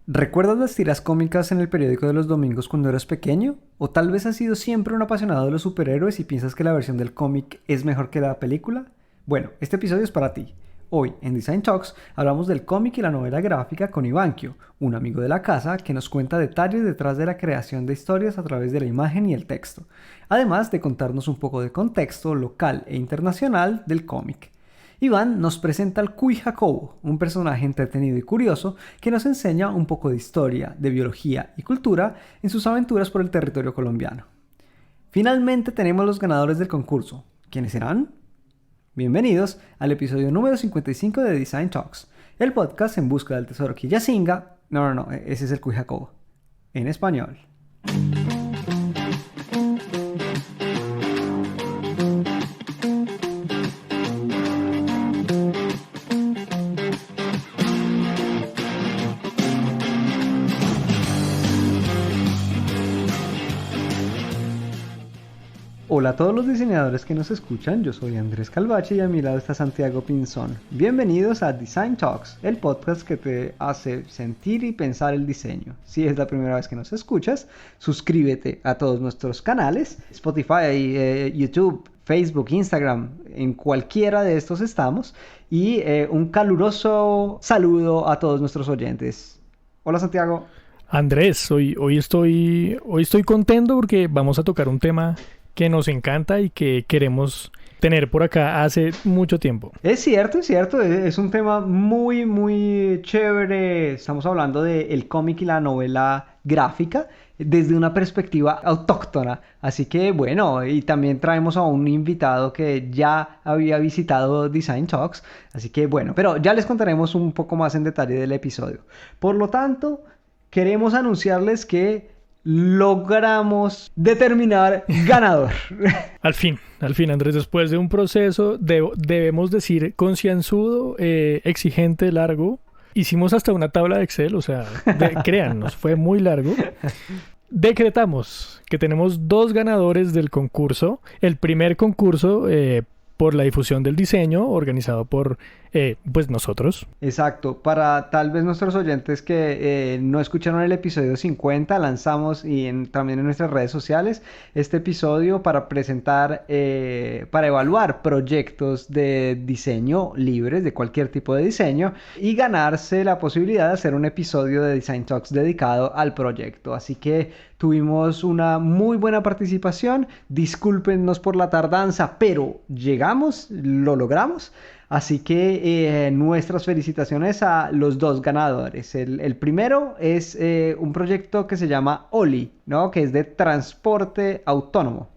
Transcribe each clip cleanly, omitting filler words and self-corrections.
¿Recuerdas las tiras cómicas en el periódico de los domingos cuando eras pequeño? ¿O tal vez has sido siempre un apasionado de los superhéroes y piensas que la versión del cómic es mejor que la película? Bueno, este episodio es para ti. Hoy, en Design Talks, hablamos del cómic y la novela gráfica con Ivankio, un amigo de la casa que nos cuenta detalles detrás de la creación de historias a través de la imagen y el texto, además de contarnos un poco de contexto local e internacional del cómic. Iván nos presenta al Cuy Jacobo, un personaje entretenido y curioso que nos enseña un poco de historia, de biología y cultura en sus aventuras por el territorio colombiano. Finalmente tenemos los ganadores del concurso. ¿Quiénes serán? Bienvenidos al episodio número 55 de Design Talks, el podcast en busca del tesoro Quillacinga. No, ese es el Cuy Jacobo. En español. Hola a todos los diseñadores que nos escuchan, yo soy Andrés Calvache y a mi lado está Santiago Pinzón. Bienvenidos a Design Talks, el podcast que te hace sentir y pensar el diseño. Si es la primera vez que nos escuchas, suscríbete a todos nuestros canales, Spotify, YouTube, Facebook, Instagram, en cualquiera de estos estamos. Y un caluroso saludo a todos nuestros oyentes. Hola Santiago. Andrés, hoy estoy contento porque vamos a tocar un tema que nos encanta y que queremos tener por acá hace mucho tiempo. Es cierto, es un tema muy chévere. Estamos hablando del cómic y la novela gráfica desde una perspectiva autóctona. Así que bueno, y también traemos a un invitado que ya había visitado Design Talks. Así que bueno, pero ya les contaremos un poco más en detalle del episodio. Por lo tanto, queremos anunciarles que logramos determinar ganador. Al fin, Andrés, después de un proceso, debemos decir concienzudo, exigente, largo. Hicimos hasta una tabla de Excel, o sea, créannos, fue muy largo. Decretamos que tenemos 2 ganadores del concurso. El primer concurso por la difusión del diseño, organizado por pues nosotros. Exacto, para tal vez nuestros oyentes que no escucharon el episodio 50, lanzamos también en nuestras redes sociales este episodio para presentar, para evaluar proyectos de diseño libres, de cualquier tipo de diseño, y ganarse la posibilidad de hacer un episodio de Design Talks dedicado al proyecto. Así que tuvimos una muy buena participación. Discúlpenos por la tardanza, pero llegamos, lo logramos. Así que nuestras felicitaciones a los 2 ganadores. El primero es un proyecto que se llama Oli, ¿no? Que es de transporte autónomo.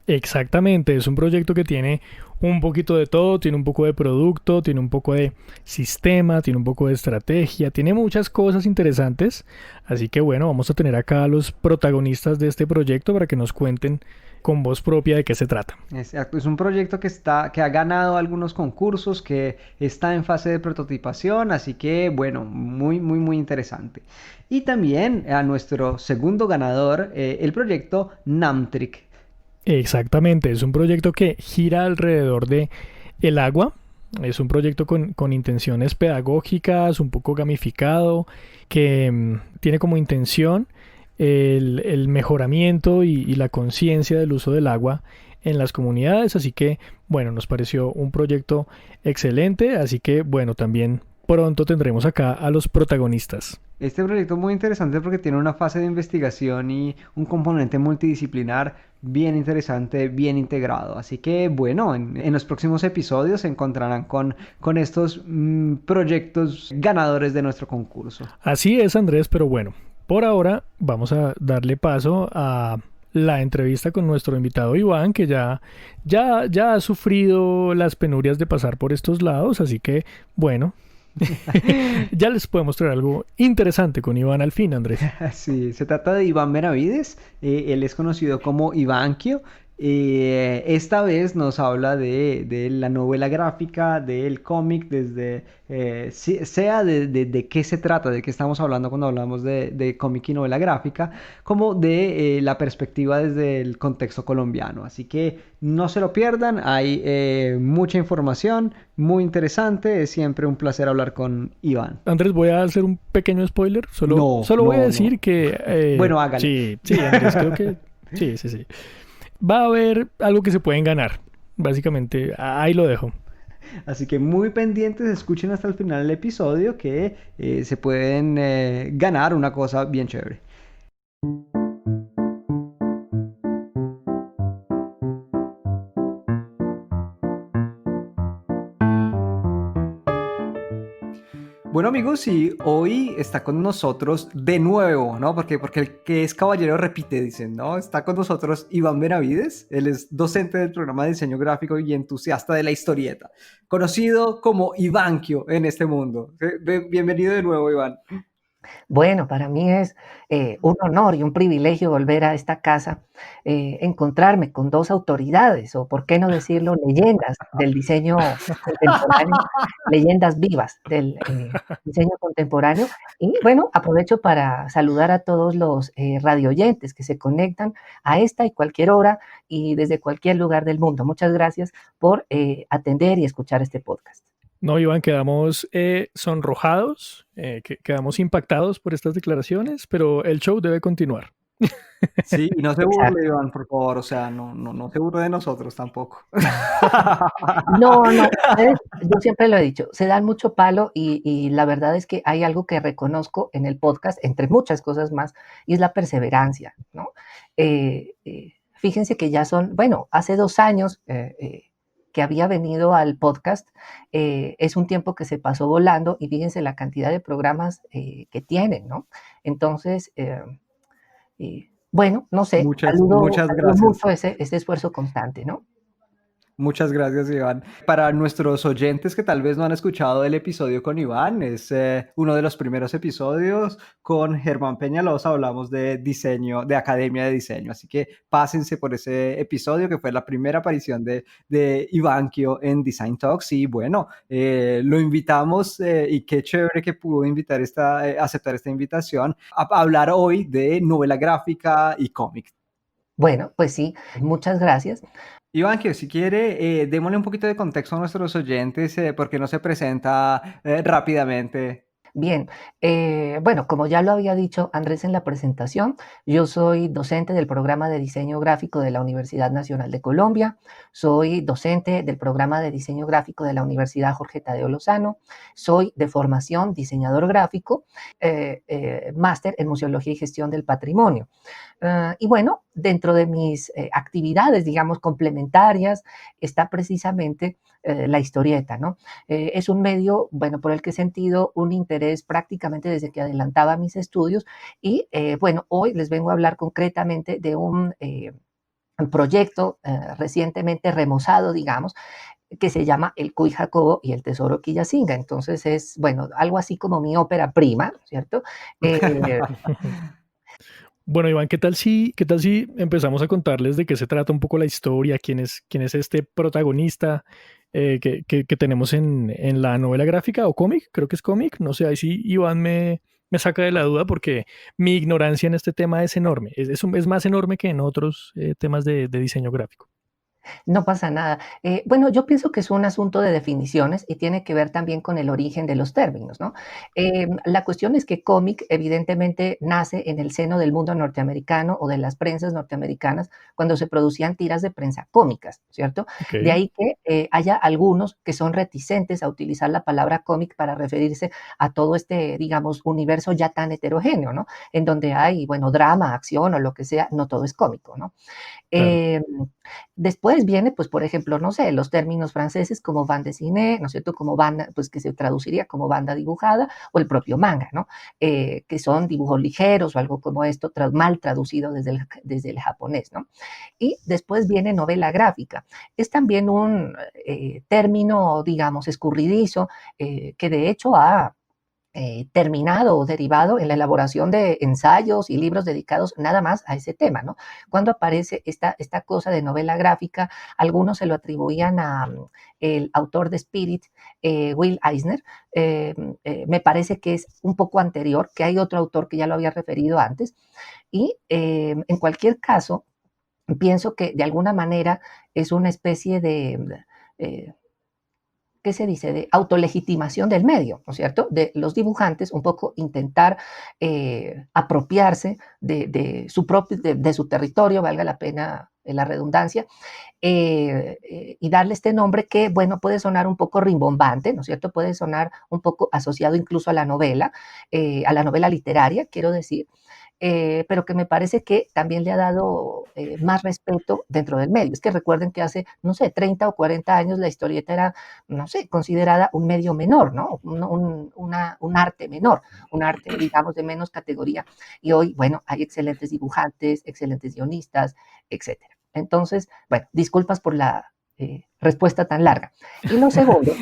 Exactamente, es un proyecto que tiene un poquito de todo, tiene un poco de producto, tiene un poco de sistema, tiene un poco de estrategia, tiene muchas cosas interesantes. Así que bueno, vamos a tener acá a los protagonistas de este proyecto para que nos cuenten con voz propia de qué se trata. Exacto, es un proyecto que ha ganado algunos concursos, que está en fase de prototipación, así que bueno, muy interesante. Y también a nuestro segundo ganador, el proyecto Namtric. Exactamente, es un proyecto que gira alrededor de el agua. Es un proyecto con intenciones pedagógicas, un poco gamificado, que tiene como intención el mejoramiento y la conciencia del uso del agua en las comunidades. Así que, bueno, nos pareció un proyecto excelente. Así que, bueno, también pronto tendremos acá a los protagonistas. Este proyecto es muy interesante porque tiene una fase de investigación y un componente multidisciplinar bien interesante, bien integrado. Así que bueno, en los próximos episodios se encontrarán con estos proyectos ganadores de nuestro concurso. Así es, Andrés, pero bueno, por ahora vamos a darle paso a la entrevista con nuestro invitado Iván, que ya ha sufrido las penurias de pasar por estos lados, así que bueno. Ya les puedo mostrar algo interesante con Iván al fin, Andrés. Sí, se trata de Iván Benavides. Él es conocido como Ivankio Y esta vez nos habla de la novela gráfica, del cómic, desde sea de qué se trata, de qué estamos hablando cuando hablamos de cómic y novela gráfica, como de la perspectiva desde el contexto colombiano. Así que no se lo pierdan, hay mucha información, muy interesante, es siempre un placer hablar con Iván. Andrés, voy a hacer un pequeño spoiler. Solo, No, solo voy a no, decir no. que Bueno, hágale. sí, sí, Andrés, creo que sí, sí, sí. Va a haber algo que se pueden ganar. Básicamente, ahí lo dejo. Así que muy pendientes, escuchen hasta el final del episodio que se pueden ganar una cosa bien chévere. Bueno amigos, y hoy está con nosotros de nuevo, ¿no? Porque el que es caballero repite, dicen, ¿no? Está con nosotros Iván Benavides, él es docente del programa de diseño gráfico y entusiasta de la historieta, conocido como Ivankio en este mundo. Bienvenido de nuevo, Iván. Bueno, para mí es un honor y un privilegio volver a esta casa, encontrarme con dos autoridades, o por qué no decirlo, leyendas del diseño contemporáneo, leyendas vivas del diseño contemporáneo. Y bueno, aprovecho para saludar a todos los radioyentes que se conectan a esta y cualquier hora y desde cualquier lugar del mundo. Muchas gracias por atender y escuchar este podcast. No, Iván, quedamos sonrojados, quedamos impactados por estas declaraciones, pero el show debe continuar. Sí, y no se burle, Exacto. Iván, por favor, o sea, no se burle de nosotros tampoco. No, no, ustedes, yo siempre lo he dicho, se dan mucho palo y la verdad es que hay algo que reconozco en el podcast, entre muchas cosas más, y es la perseverancia, ¿no? Fíjense que ya son, bueno, hace 2 años que había venido al podcast, es un tiempo que se pasó volando y fíjense la cantidad de programas que tienen, ¿no? Entonces, bueno, no sé, Muchas saludo gracias. mucho ese esfuerzo constante, ¿no? Muchas gracias, Iván. Para nuestros oyentes que tal vez no han escuchado el episodio con Iván, es uno de los primeros episodios. Con Germán Peñalosa hablamos de diseño, de Academia de Diseño. Así que pásense por ese episodio que fue la primera aparición de Ivankio en Design Talks. Y bueno, lo invitamos y qué chévere que pudo aceptar esta invitación a hablar hoy de novela gráfica y cómic. Bueno, pues sí, muchas gracias. Iván, que si quiere, démosle un poquito de contexto a nuestros oyentes, porque no se presenta rápidamente. Bien, bueno, como ya lo había dicho Andrés en la presentación, yo soy docente del programa de diseño gráfico de la Universidad Nacional de Colombia, soy docente del programa de diseño gráfico de la Universidad Jorge Tadeo Lozano, soy de formación diseñador gráfico, máster en museología y gestión del patrimonio. Y bueno, dentro de mis actividades, digamos, complementarias, está precisamente la historieta, ¿no? Es un medio, bueno, por el que he sentido un interés prácticamente desde que adelantaba mis estudios y, bueno, hoy les vengo a hablar concretamente de un proyecto recientemente remozado, digamos, que se llama El Cuy Jacobo y el Tesoro Quillacinga. Entonces es, bueno, algo así como mi ópera prima, ¿cierto? Bueno, Iván, qué tal si empezamos a contarles de qué se trata un poco la historia, quién es este protagonista que tenemos en la novela gráfica o cómic? Creo que es cómic, no sé, ahí sí Iván me saca de la duda porque mi ignorancia en este tema es enorme, es más enorme que en otros temas de diseño gráfico. No pasa nada. Bueno, yo pienso que es un asunto de definiciones y tiene que ver también con el origen de los términos, ¿no? La cuestión es que cómic evidentemente nace en el seno del mundo norteamericano o de las prensas norteamericanas cuando se producían tiras de prensa cómicas, ¿cierto? Ok, De ahí que haya algunos que son reticentes a utilizar la palabra cómic para referirse a todo este, digamos, universo ya tan heterogéneo, ¿no? En donde hay, bueno, drama, acción o lo que sea, no todo es cómico, ¿no? claro. Eh, Después viene, pues, por ejemplo, no sé, los términos franceses como bande dessinée, ¿no es cierto? Como banda, pues que se traduciría como banda dibujada, o el propio manga, ¿no? Que son dibujos ligeros o algo como esto, mal traducido desde el japonés, ¿no? Y después viene novela gráfica. Es también un término, digamos, escurridizo, que de hecho ha terminado o derivado en la elaboración de ensayos y libros dedicados nada más a ese tema, ¿no? Cuando aparece esta cosa de novela gráfica, algunos se lo atribuían a el autor de Spirit, Will Eisner. Me parece que es un poco anterior, que hay otro autor que ya lo había referido antes, y en cualquier caso, pienso que de alguna manera es una especie de... ¿qué se dice? De autolegitimación del medio, ¿no es cierto? De los dibujantes un poco intentar apropiarse de su territorio, valga la pena la redundancia, y darle este nombre que, bueno, puede sonar un poco rimbombante, ¿no es cierto? Puede sonar un poco asociado incluso a la novela literaria, quiero decir, pero que me parece que también le ha dado más respeto dentro del medio. Es que recuerden que hace, no sé, 30 o 40 años la historieta era, no sé, considerada un medio menor, ¿no? Un arte menor, un arte, digamos, de menos categoría. Y hoy, bueno, hay excelentes dibujantes, excelentes guionistas, etcétera. Entonces, bueno, disculpas por la respuesta tan larga. Y lo segundo,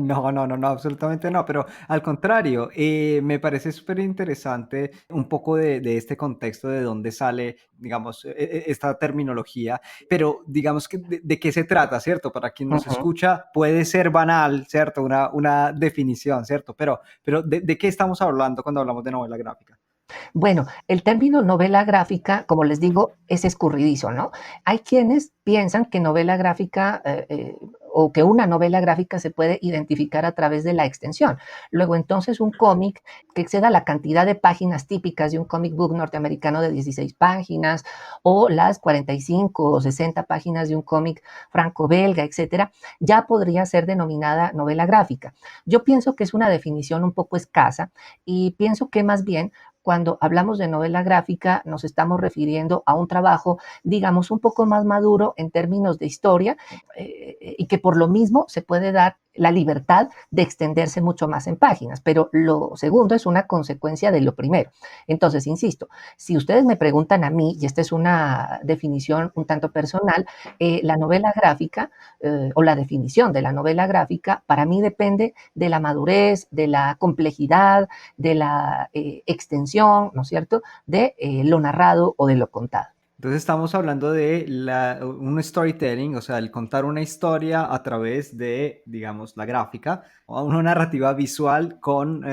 No, no, no, no, absolutamente no, pero al contrario, me parece súper interesante un poco de este contexto de dónde sale, digamos, esta terminología, pero digamos que de qué se trata, ¿cierto? Para quien nos uh-huh. escucha puede ser banal, ¿cierto? Una definición, ¿cierto? Pero ¿de qué estamos hablando cuando hablamos de novela gráfica? Bueno, el término novela gráfica, como les digo, es escurridizo, ¿no? Hay quienes piensan que novela gráfica o que una novela gráfica se puede identificar a través de la extensión. Luego, entonces, un cómic que exceda la cantidad de páginas típicas de un comic book norteamericano de 16 páginas o las 45 o 60 páginas de un cómic franco-belga, etcétera, ya podría ser denominada novela gráfica. Yo pienso que es una definición un poco escasa y pienso que más bien cuando hablamos de novela gráfica nos estamos refiriendo a un trabajo, digamos, un poco más maduro en términos de historia y que por lo mismo se puede dar la libertad de extenderse mucho más en páginas. Pero lo segundo es una consecuencia de lo primero. Entonces, insisto, si ustedes me preguntan a mí, y esta es una definición un tanto personal, la novela gráfica o la definición de la novela gráfica para mí depende de la madurez, de la complejidad, de la extensión, ¿no es cierto?, de lo narrado o de lo contado. Entonces estamos hablando de un storytelling, o sea, el contar una historia a través de, digamos, la gráfica, o una narrativa visual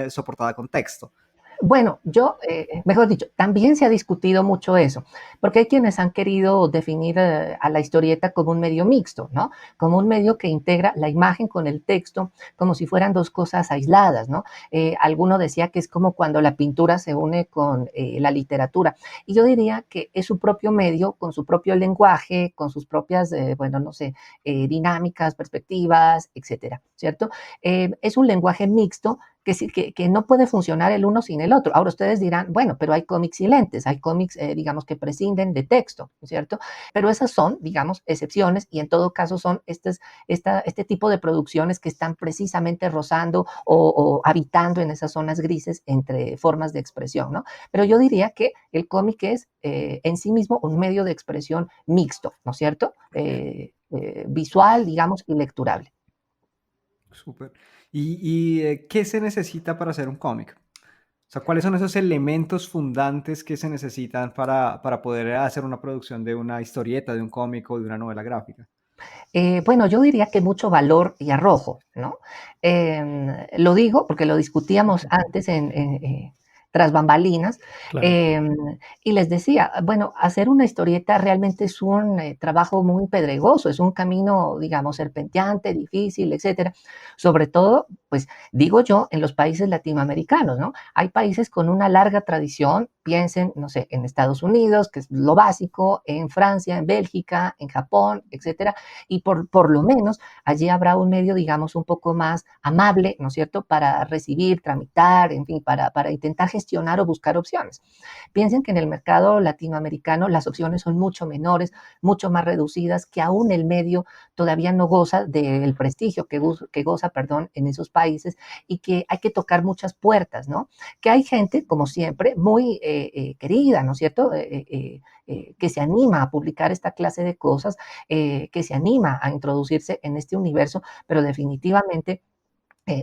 soportada con texto. Bueno, mejor dicho, también se ha discutido mucho eso, porque hay quienes han querido definir a la historieta como un medio mixto, ¿no? Como un medio que integra la imagen con el texto, como si fueran dos cosas aisladas, ¿no? Alguno decía que es como cuando la pintura se une con la literatura, y yo diría que es su propio medio, con su propio lenguaje, con sus propias, bueno, no sé, dinámicas, perspectivas, etcétera, ¿cierto? Es un lenguaje mixto que no puede funcionar el uno sin el otro. Ahora ustedes dirán, bueno, pero hay cómics silentes, hay cómics, digamos, que prescinden de texto, ¿cierto? Pero esas son, digamos, excepciones y en todo caso son este tipo de producciones que están precisamente rozando o habitando en esas zonas grises entre formas de expresión, ¿no? Pero yo diría que el cómic es en sí mismo un medio de expresión mixto, ¿no es cierto? Visual, digamos, y lecturable. Súper. ¿Y qué se necesita para hacer un cómic? O sea, ¿cuáles son esos elementos fundantes que se necesitan para poder hacer una producción de una historieta, de un cómic o de una novela gráfica? Bueno, yo diría que mucho valor y arrojo, ¿no? Lo digo porque lo discutíamos antes tras bambalinas, Claro. eh, y les decía, bueno, hacer una historieta realmente es un trabajo muy pedregoso, es un camino, digamos, serpenteante, difícil, etcétera. Sobre todo, pues digo yo, en los países latinoamericanos, ¿no? Hay países con una larga tradición, piensen, no sé, en Estados Unidos, que es lo básico, en Francia, en Bélgica, en Japón, etcétera, y por lo menos allí habrá un medio, digamos, un poco más amable, ¿no es cierto?, para recibir, tramitar, en fin, para intentar gestionar o buscar opciones. Piensen que en el mercado latinoamericano las opciones son mucho menores, mucho más reducidas, que aún el medio todavía no goza del prestigio que goza, perdón, en esos países y que hay que tocar muchas puertas, ¿no? Que hay gente, como siempre, muy querida, ¿no es cierto?, que se anima a publicar esta clase de cosas, que se anima a introducirse en este universo, pero definitivamente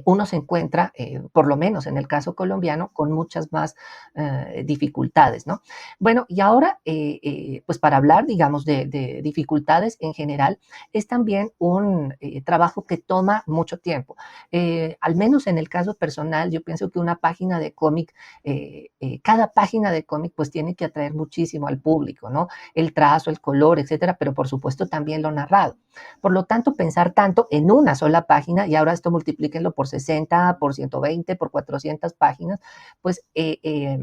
uno se encuentra, por lo menos en el caso colombiano, con muchas más dificultades, ¿no? Bueno, y ahora, pues para hablar, digamos, de dificultades en general, es también un trabajo que toma mucho tiempo. Al menos en el caso personal, yo pienso que una página de cómic, cada página de cómic, pues tiene que atraer muchísimo al público, ¿no? El trazo, el color, etcétera, pero por supuesto también lo narrado. Por lo tanto, pensar tanto en una sola página, y ahora esto multiplíquenlo por 60, por 120, por 400 páginas, pues eh,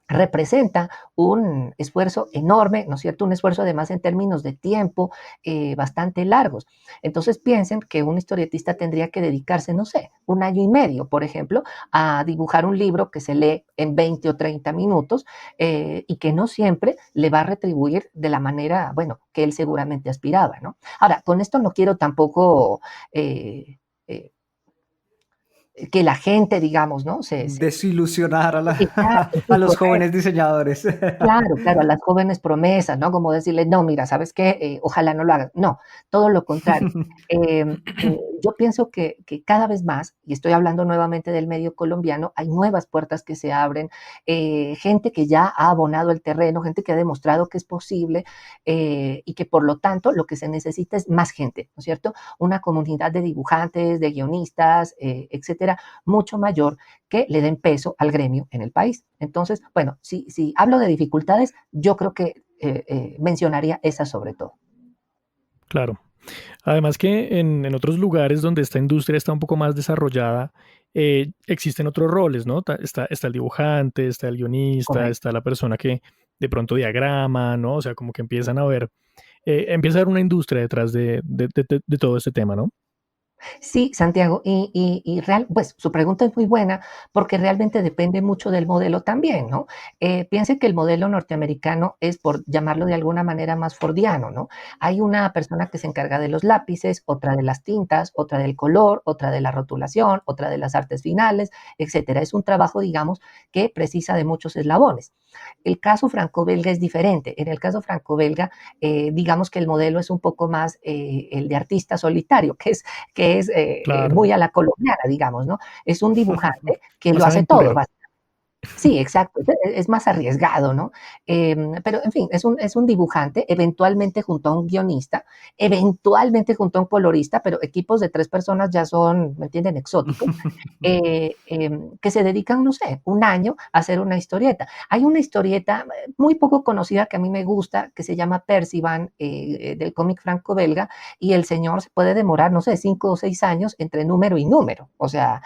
representa un esfuerzo enorme, ¿no es cierto? Un esfuerzo además en términos de tiempo bastante largos. Entonces piensen que un historietista tendría que dedicarse, no sé, un año y medio, por ejemplo, a dibujar un libro que se lee en 20 o 30 minutos y que no siempre le va a retribuir de la manera, bueno, que él seguramente aspiraba, ¿no? Ahora, con esto no quiero tampoco eh, que la gente, digamos, ¿no? Desilusionar a, Exacto, a sí, los correcto. jóvenes diseñadores. Claro, claro, a las jóvenes promesas, ¿no? Como decirles: "No, mira, ¿sabes qué? Ojalá no lo hagas". No, todo lo contrario. Yo pienso que cada vez más, y estoy hablando nuevamente del medio colombiano, hay nuevas puertas que se abren, gente que ya ha abonado el terreno, gente que ha demostrado que es posible, y que por lo tanto lo que se necesita es más gente, ¿no es cierto? Una comunidad de dibujantes, de guionistas, etcétera, mucho mayor que le den peso al gremio en el país. Entonces, bueno, si hablo de dificultades, yo creo que mencionaría esas sobre todo. Claro. Además que en otros lugares donde esta industria está un poco más desarrollada, existen otros roles, ¿no? Está el dibujante, está el guionista, Correcto. está la persona que de pronto diagrama, ¿no? O sea, como que empiezan a ver, empieza a haber una industria detrás de todo este tema, ¿no? Sí, Santiago, pues su pregunta es muy buena porque realmente depende mucho del modelo también, ¿no? Piense que el modelo norteamericano es, por llamarlo de alguna manera, más fordiano, ¿no? Hay una persona que se encarga de los lápices, otra de las tintas, otra del color, otra de la rotulación, otra de las artes finales, etcétera. Es un trabajo, digamos, que precisa de muchos eslabones. El caso franco-belga es diferente. En el caso franco-belga, digamos que el modelo es un poco más el de artista solitario, que es Claro. muy a la colombiana, digamos, ¿no? Es un dibujante que lo Más hace todo. aventurero. Sí, exacto, es más arriesgado, ¿no? Pero en fin, es un dibujante, eventualmente junto a un guionista, eventualmente junto a un colorista, pero equipos de 3 personas ya son, ¿me entienden?, exóticos, que se dedican, no sé, un año a hacer una historieta. Hay una historieta muy poco conocida que a mí me gusta, que se llama Perciban, del cómic franco-belga, y el señor se puede demorar, no sé, 5 o 6 años entre número y número. O sea,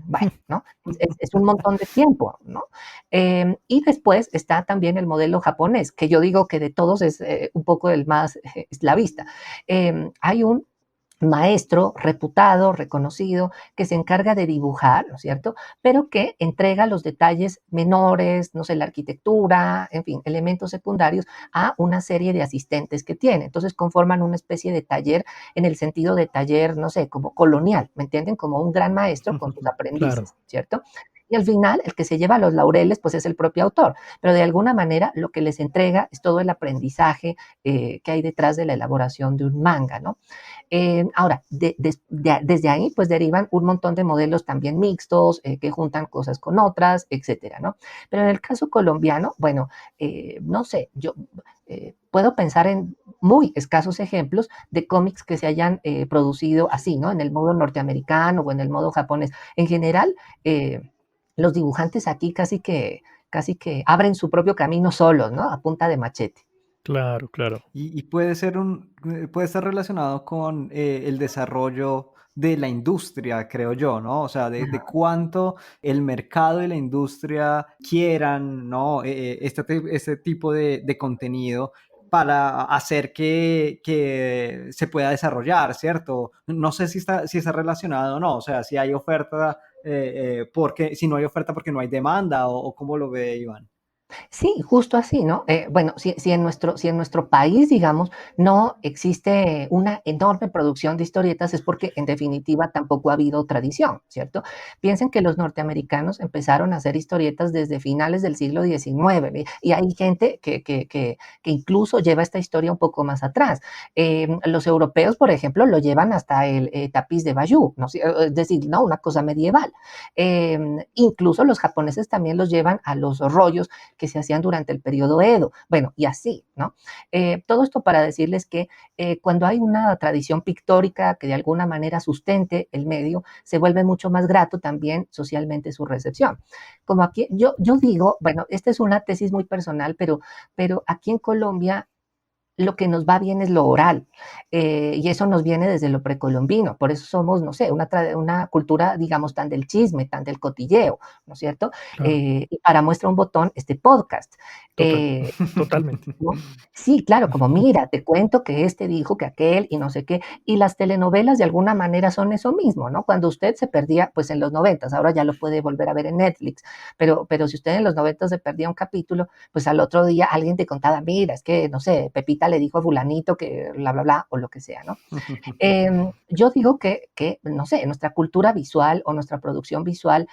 bueno, ¿no? Es un montón de tiempo, ¿no? Y después está también el modelo japonés, que yo digo que de todos es un poco el más esclavista. Hay un maestro reputado, reconocido, que se encarga de dibujar, ¿no es cierto? Pero que entrega los detalles menores, no sé, la arquitectura, en fin, elementos secundarios a una serie de asistentes que tiene. Entonces conforman una especie de taller en el sentido de taller, no sé, como colonial, ¿me entienden? Como un gran maestro con sus Claro. aprendices, ¿cierto? Y al final, el que se lleva los laureles, pues es el propio autor. Pero de alguna manera, lo que les entrega es todo el aprendizaje que hay detrás de la elaboración de un manga, ¿no? Ahora, desde ahí, pues derivan un montón de modelos también mixtos, que juntan cosas con otras, etcétera, ¿no? Pero en el caso colombiano, bueno, no sé, yo puedo pensar en muy escasos ejemplos de cómics que se hayan producido así, ¿no? En el modo norteamericano o en el modo japonés. En general, los dibujantes aquí casi que abren su propio camino solos, ¿no? A punta de machete. Claro, claro. Y puede estar relacionado con el desarrollo de la industria, creo yo, ¿no? O sea, de cuánto el mercado y la industria quieran, ¿no? Este tipo de contenido para hacer que se pueda desarrollar, ¿cierto? No sé si está relacionado o no, o sea, si hay oferta, porque si no hay oferta porque no hay demanda, o cómo lo ve Iván. Sí, justo así, ¿no? Bueno, si en nuestro país, digamos, no existe una enorme producción de historietas, es porque en definitiva tampoco ha habido tradición, ¿cierto? Piensen que los norteamericanos empezaron a hacer historietas desde finales del siglo XIX, ¿ve? Y hay gente que incluso lleva esta historia un poco más atrás. Los europeos, por ejemplo, lo llevan hasta el tapiz de Bayeux, ¿no? Es decir, ¿no? Una cosa medieval. Incluso los japoneses también los llevan a los rollos que se hacían durante el periodo Edo. Bueno, y así, ¿no? Todo esto para decirles que cuando hay una tradición pictórica que de alguna manera sustente el medio, se vuelve mucho más grato también socialmente su recepción. Como aquí, yo digo, bueno, esta es una tesis muy personal, pero aquí en Colombia lo que nos va bien es lo oral, y eso nos viene desde lo precolombino, por eso somos, no sé, una cultura, digamos, tan del chisme, tan del cotilleo, ¿no es cierto? Claro, Y para muestra un botón, este podcast. total, Eh, totalmente. ¿No? Sí, claro, como mira, te cuento que este dijo que aquel y no sé qué. Y las telenovelas de alguna manera son eso mismo, ¿no? Cuando usted se perdía, pues en los noventas, ahora ya lo puede volver a ver en Netflix, pero si usted en los noventas se perdía un capítulo, pues al otro día alguien te contaba, mira, es que, no sé, Pepita le dijo a fulanito que bla, bla, bla, o lo que sea, ¿no? Yo digo no sé, nuestra cultura visual o nuestra producción visual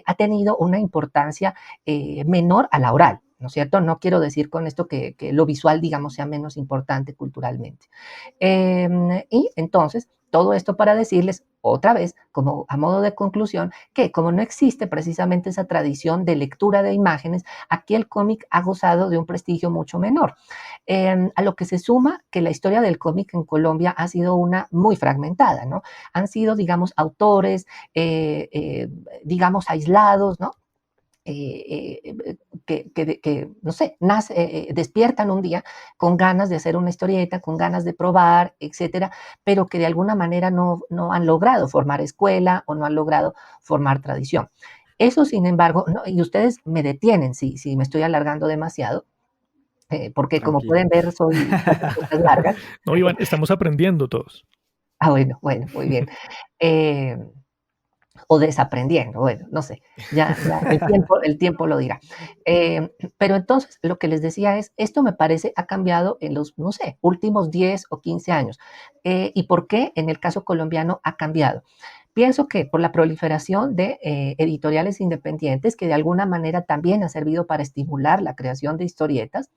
ha tenido una importancia menor a la oral, ¿no es cierto? No quiero decir con esto que lo visual, digamos, sea menos importante culturalmente. Y entonces, todo esto para decirles otra vez, como a modo de conclusión, que como no existe precisamente esa tradición de lectura de imágenes, aquí el cómic ha gozado de un prestigio mucho menor. A lo que se suma que la historia del cómic en Colombia ha sido una muy fragmentada, ¿no? Han sido, digamos, autores, digamos, aislados, ¿no? No sé, despiertan un día con ganas de hacer una historieta, con ganas de probar, etcétera, pero que de alguna manera no han logrado formar escuela o no han logrado formar tradición. Eso, sin embargo, no, y ustedes me detienen si me estoy alargando demasiado, porque como Tranquila. pueden ver, soy poco cosas largas. No, Iván, estamos aprendiendo todos. Bueno, bueno, muy bien. Eh, o desaprendiendo, bueno, no sé, ya el tiempo lo dirá. Pero entonces, lo que les decía es, esto me parece ha cambiado en los, no sé, últimos 10 o 15 años. ¿Y por qué en el caso colombiano ha cambiado? Pienso que por la proliferación de editoriales independientes, que de alguna manera también ha servido para estimular la creación de historietas,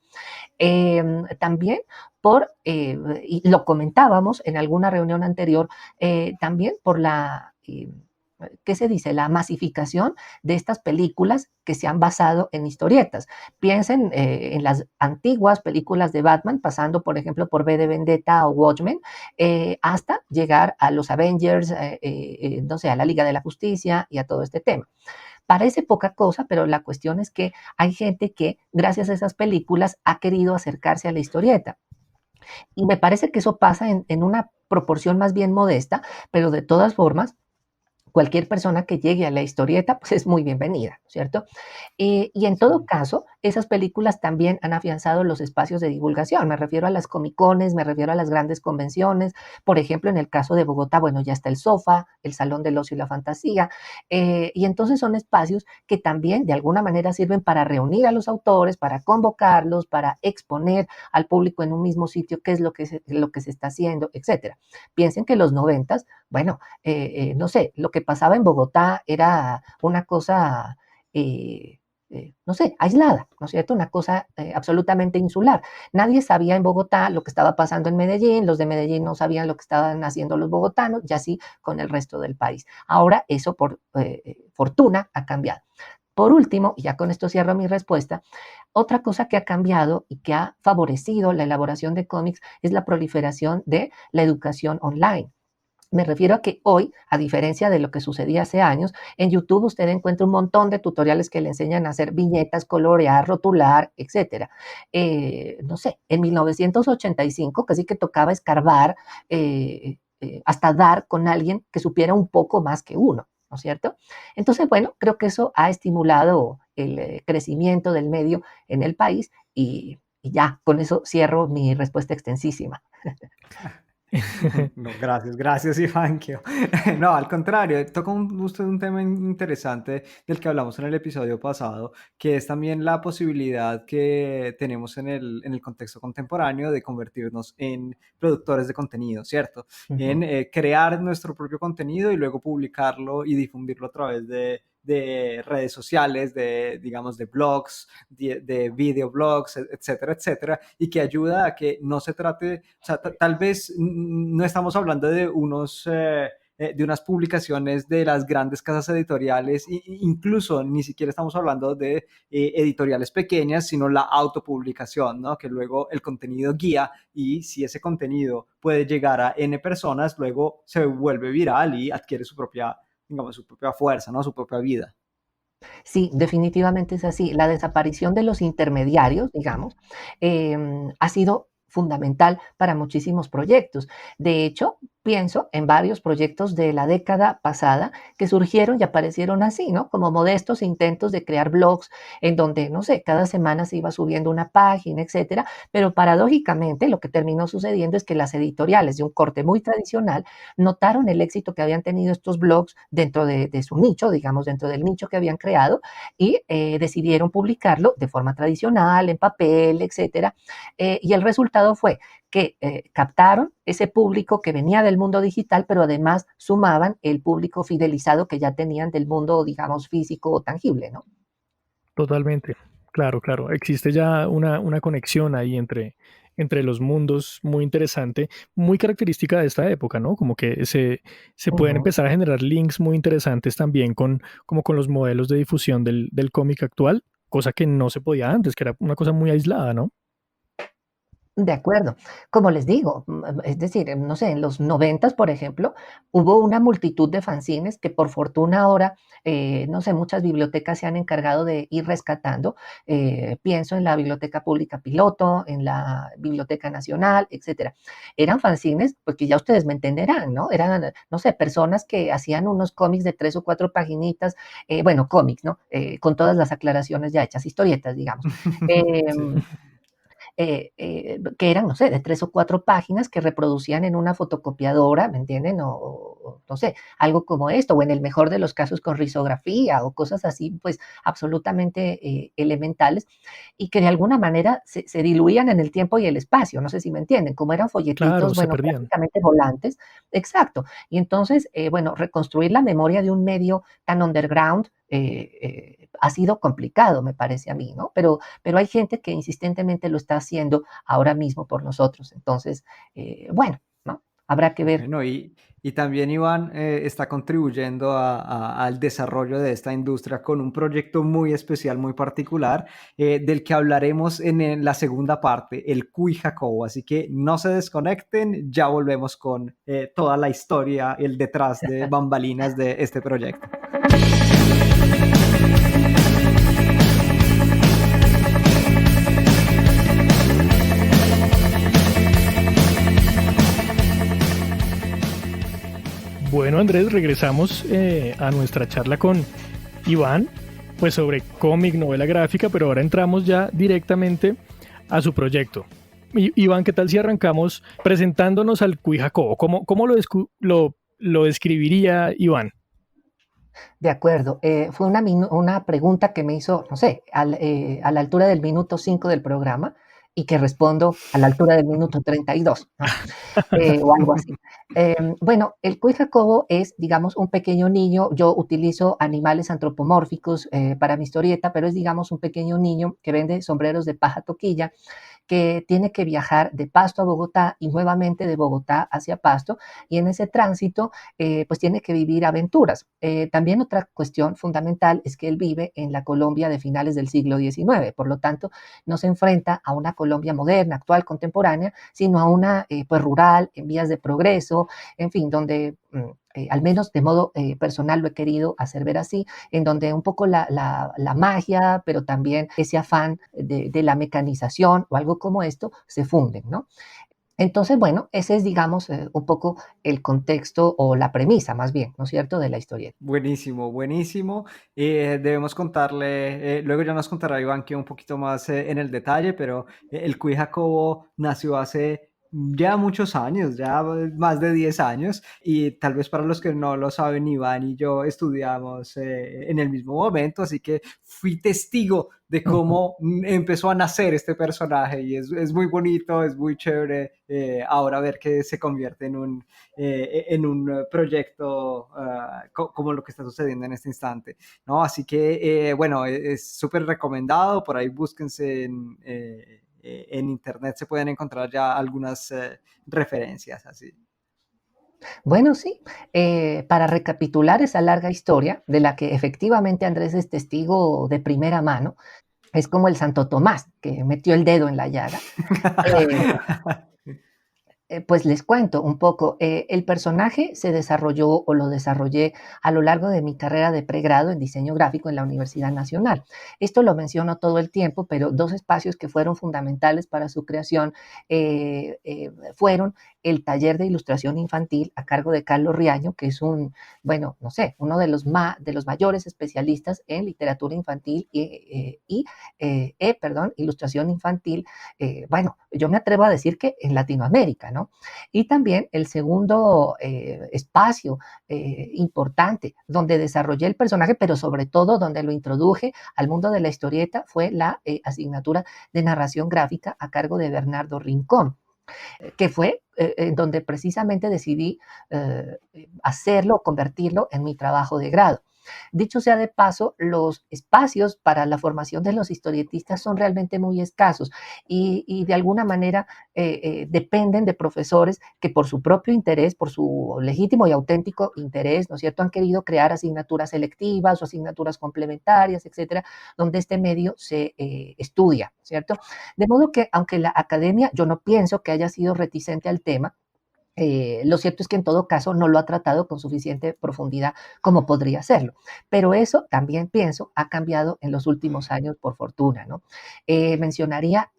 también y lo comentábamos en alguna reunión anterior, también por ¿qué se dice? La masificación de estas películas que se han basado en historietas. Piensen en las antiguas películas de Batman, pasando, por ejemplo, por V de Vendetta o Watchmen, hasta llegar a los Avengers, no sé, a la Liga de la Justicia y a todo este tema. Parece poca cosa, pero la cuestión es que hay gente que, gracias a esas películas, ha querido acercarse a la historieta. Y me parece que eso pasa en una proporción más bien modesta, pero de todas formas, cualquier persona que llegue a la historieta, pues es muy bienvenida, ¿cierto? Y en todo Sí. caso, esas películas también han afianzado los espacios de divulgación. Me refiero a las comicones, me refiero a las grandes convenciones. Por ejemplo, en el caso de Bogotá, bueno, ya está el SOFA, el Salón del Ocio y la Fantasía. Y entonces son espacios que también de alguna manera sirven para reunir a los autores, para convocarlos, para exponer al público en un mismo sitio qué es lo que se está haciendo, etcétera. Piensen que los noventas, bueno, no sé, lo que pasaba en Bogotá era una cosa, no sé, aislada, ¿no es cierto? Una cosa absolutamente insular. Nadie sabía en Bogotá lo que estaba pasando en Medellín, los de Medellín no sabían lo que estaban haciendo los bogotanos, y así con el resto del país. Ahora eso, por fortuna, ha cambiado. Por último, y ya con esto cierro mi respuesta, otra cosa que ha cambiado y que ha favorecido la elaboración de cómics es la proliferación de la educación online. Me refiero a que hoy, a diferencia de lo que sucedía hace años, en YouTube usted encuentra un montón de tutoriales que le enseñan a hacer viñetas, colorear, rotular, etcétera. No sé, en 1985 casi que tocaba escarbar, hasta dar con alguien que supiera un poco más que uno, ¿no es cierto? Entonces, bueno, creo que eso ha estimulado el crecimiento del medio en el país y ya, con eso cierro mi respuesta extensísima. No, gracias, gracias, Ivankio. No, al contrario, toca usted un tema interesante del que hablamos en el episodio pasado, que es también la posibilidad que tenemos en el contexto contemporáneo de convertirnos en productores de contenido, ¿cierto? En Ujú. crear nuestro propio contenido y luego publicarlo y difundirlo a través de redes sociales, de, digamos, de blogs, de videoblogs, etcétera, etcétera, y que ayuda a que no se trate, o sea, tal vez no estamos hablando de de unas publicaciones de las grandes casas editoriales, incluso ni siquiera estamos hablando de editoriales pequeñas, sino la autopublicación, ¿no? Que luego el contenido guía y si ese contenido puede llegar a N personas, luego se vuelve viral y adquiere su propia, digamos, su propia fuerza, ¿no? Su propia vida. Sí, definitivamente es así. La desaparición de los intermediarios, digamos, ha sido fundamental para muchísimos proyectos. De hecho, pienso en varios proyectos de la década pasada que surgieron y aparecieron así, ¿no? Como modestos intentos de crear blogs en donde, no sé, cada semana se iba subiendo una página, etcétera, pero paradójicamente lo que terminó sucediendo es que las editoriales de un corte muy tradicional notaron el éxito que habían tenido estos blogs dentro de su nicho, digamos, dentro del nicho que habían creado, y decidieron publicarlo de forma tradicional, en papel, etcétera. Y el resultado fue que captaron ese público que venía del mundo digital, pero además sumaban el público fidelizado que ya tenían del mundo, digamos, físico o tangible, ¿no? Totalmente. Claro, claro. Existe ya una conexión ahí entre los mundos muy interesante, muy característica de esta época, ¿no? Como que se pueden Ujú. empezar a generar links muy interesantes también como con los modelos de difusión del cómic actual, cosa que no se podía antes, que era una cosa muy aislada, ¿no? De acuerdo. Como les digo, es decir, no sé, en los noventas, por ejemplo, hubo una multitud de fanzines que por fortuna ahora, no sé, muchas bibliotecas se han encargado de ir rescatando. Pienso en la Biblioteca Pública Piloto, en la Biblioteca Nacional, etcétera. Eran fanzines, porque ya ustedes me entenderán, ¿no? Eran, no sé, personas que hacían unos cómics de 3 o 4 paginitas, bueno, cómics, ¿no? Con todas las aclaraciones ya hechas, historietas, digamos. Sí. Em, que eran, no sé, de 3 o 4 páginas que reproducían en una fotocopiadora, ¿me entienden? O, no sé, algo como esto, o en el mejor de los casos con risografía o cosas así, pues absolutamente elementales, y que de alguna manera se diluían en el tiempo y el espacio, no sé si me entienden, como eran Claro, folletitos, se bueno, perdían. prácticamente volantes, exacto. Y entonces, bueno, reconstruir la memoria de un medio tan underground ha sido complicado, me parece a mí, ¿no? Pero hay gente que insistentemente lo está haciendo ahora mismo por nosotros. Entonces, bueno, ¿no? Habrá que ver. Bueno, y también Iván está contribuyendo al desarrollo de esta industria con un proyecto muy especial, muy particular, del que hablaremos en la segunda parte, el Cuy Jacobo. Así que no se desconecten, ya volvemos con toda la historia, el detrás de bambalinas de este proyecto. Bueno, Andrés, regresamos a nuestra charla con Iván, pues sobre cómic, novela gráfica, pero ahora entramos ya directamente a su proyecto. Iván, ¿qué tal si arrancamos presentándonos al Cuy Jacobo? ¿Cómo lo describiría Iván? De acuerdo. Fue una pregunta que me hizo, no sé, a la altura del minuto 5 del programa y que respondo a la altura del minuto 32, ¿no? O algo así. Bueno, el Cuy Jacobo es, digamos, un pequeño niño. Yo utilizo animales antropomórficos para mi historieta, pero es, digamos, un pequeño niño que vende sombreros de paja toquilla, que tiene que viajar de Pasto a Bogotá y nuevamente de Bogotá hacia Pasto, y en ese tránsito, pues tiene que vivir aventuras. También otra cuestión fundamental es que él vive en la Colombia de finales del siglo XIX, por lo tanto, no se enfrenta a una Colombia moderna, actual, contemporánea, sino a una pues rural, en vías de progreso, en fin, donde al menos de modo personal lo he querido hacer ver así, en donde un poco la magia, pero también ese afán de la mecanización o algo como esto se funden, ¿no? Entonces, bueno, ese es, digamos, un poco el contexto o la premisa, más bien, ¿no es cierto?, de la historieta. Buenísimo, buenísimo. Debemos contarle, luego ya nos contará Iván que un poquito más en el detalle, pero el Cuy Jacobo nació hace Ya muchos años, ya más de 10 años, y tal vez para los que no lo saben, Iván y yo estudiamos en el mismo momento, así que fui testigo de Ujú. cómo empezó a nacer este personaje y es muy bonito, es muy chévere ahora ver que se convierte en un proyecto como lo que está sucediendo en este instante, ¿no? Así que, bueno, es súper recomendado, por ahí búsquense en internet se pueden encontrar ya algunas referencias así. Bueno, sí, para recapitular esa larga historia de la que efectivamente Andrés es testigo de primera mano, es como el Santo Tomás que metió el dedo en la llaga. Eh, pues les cuento un poco. El personaje se desarrolló o lo desarrollé a lo largo de mi carrera de pregrado en diseño gráfico en la Universidad Nacional. Esto lo menciono todo el tiempo, pero dos espacios que fueron fundamentales para su creación fueron el taller de ilustración infantil a cargo de Carlos Riaño, que es bueno, no sé, uno de los mayores especialistas en literatura infantil perdón, ilustración infantil. Bueno, yo me atrevo a decir que en Latinoamérica, ¿no? Y también el segundo espacio importante donde desarrollé el personaje, pero sobre todo donde lo introduje al mundo de la historieta, fue la asignatura de narración gráfica a cargo de Bernardo Rincón, que fue donde precisamente decidí hacerlo, convertirlo en mi trabajo de grado. Dicho sea de paso, los espacios para la formación de los historietistas son realmente muy escasos de alguna manera dependen de profesores que por su propio interés, por su legítimo y auténtico interés, ¿no es cierto?, han querido crear asignaturas selectivas o asignaturas complementarias, etcétera, donde este medio se estudia, ¿cierto? De modo que, aunque la academia, yo no pienso que haya sido reticente al tema, lo cierto es que en todo caso no lo ha tratado con suficiente profundidad como podría hacerlo. Pero eso también pienso ha cambiado en los últimos años por fortuna, ¿no? Mencionaría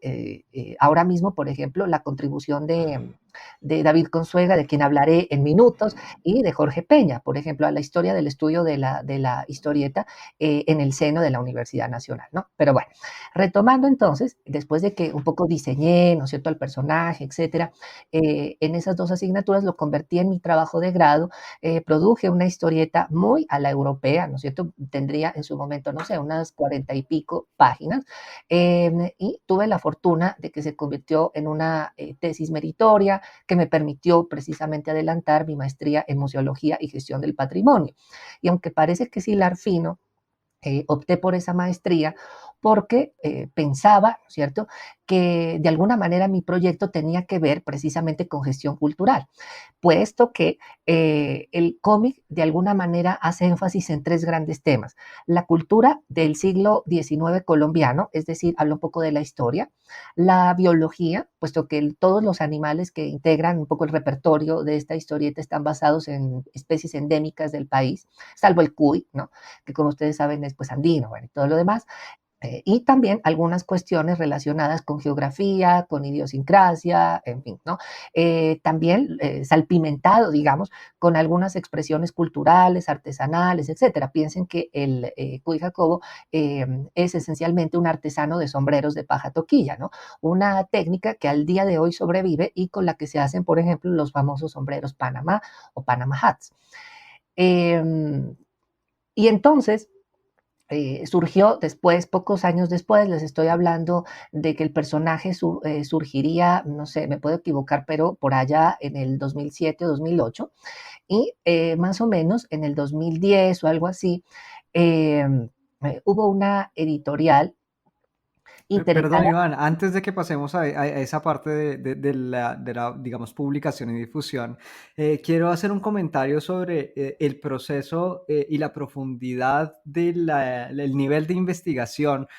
ahora mismo, por ejemplo, la contribución de David Consuega, de quien hablaré en minutos, y de Jorge Peña, por ejemplo, a la historia del estudio de la historieta en el seno de la Universidad Nacional, ¿no? Pero bueno, retomando entonces, después de que un poco diseñé, ¿no es cierto?, al personaje, etcétera, en esas dos asignaturas lo convertí en mi trabajo de grado, produje una historieta muy a la europea, ¿no es cierto? Tendría en su momento, no sé, unas 40 y pico páginas, y tuve la fortuna de que se convirtió en una tesis meritoria que me permitió precisamente adelantar mi maestría en museología y gestión del patrimonio. Y aunque parece que es hilar fino, opté por esa maestría porque pensaba, ¿cierto?, que de alguna manera mi proyecto tenía que ver precisamente con gestión cultural, puesto que el cómic de alguna manera hace énfasis en tres grandes temas. La cultura del siglo XIX colombiano, es decir, habla un poco de la historia, la biología, puesto que todos los animales que integran un poco el repertorio de esta historieta están basados en especies endémicas del país, salvo el cuy, ¿no?, que como ustedes saben es pues andino, bueno, y todo lo demás. Y también algunas cuestiones relacionadas con geografía, con idiosincrasia, en fin, ¿no? También salpimentado, digamos, con algunas expresiones culturales, artesanales, etcétera. Piensen que el Cuy Jacobo es esencialmente un artesano de sombreros de paja toquilla, ¿no? Una técnica que al día de hoy sobrevive y con la que se hacen, por ejemplo, los famosos sombreros Panamá o Panama Hats. Eh, y entonces, surgió después, pocos años después, les estoy hablando de que el personaje surgiría, no sé, me puedo equivocar, pero por allá en el 2007 o 2008, y más o menos en el 2010 o algo así, eh, hubo una editorial Perdón, interesada. Iván, antes de que pasemos a esa parte de la, digamos, publicación y difusión, quiero hacer un comentario sobre el proceso y la profundidad del nivel de investigación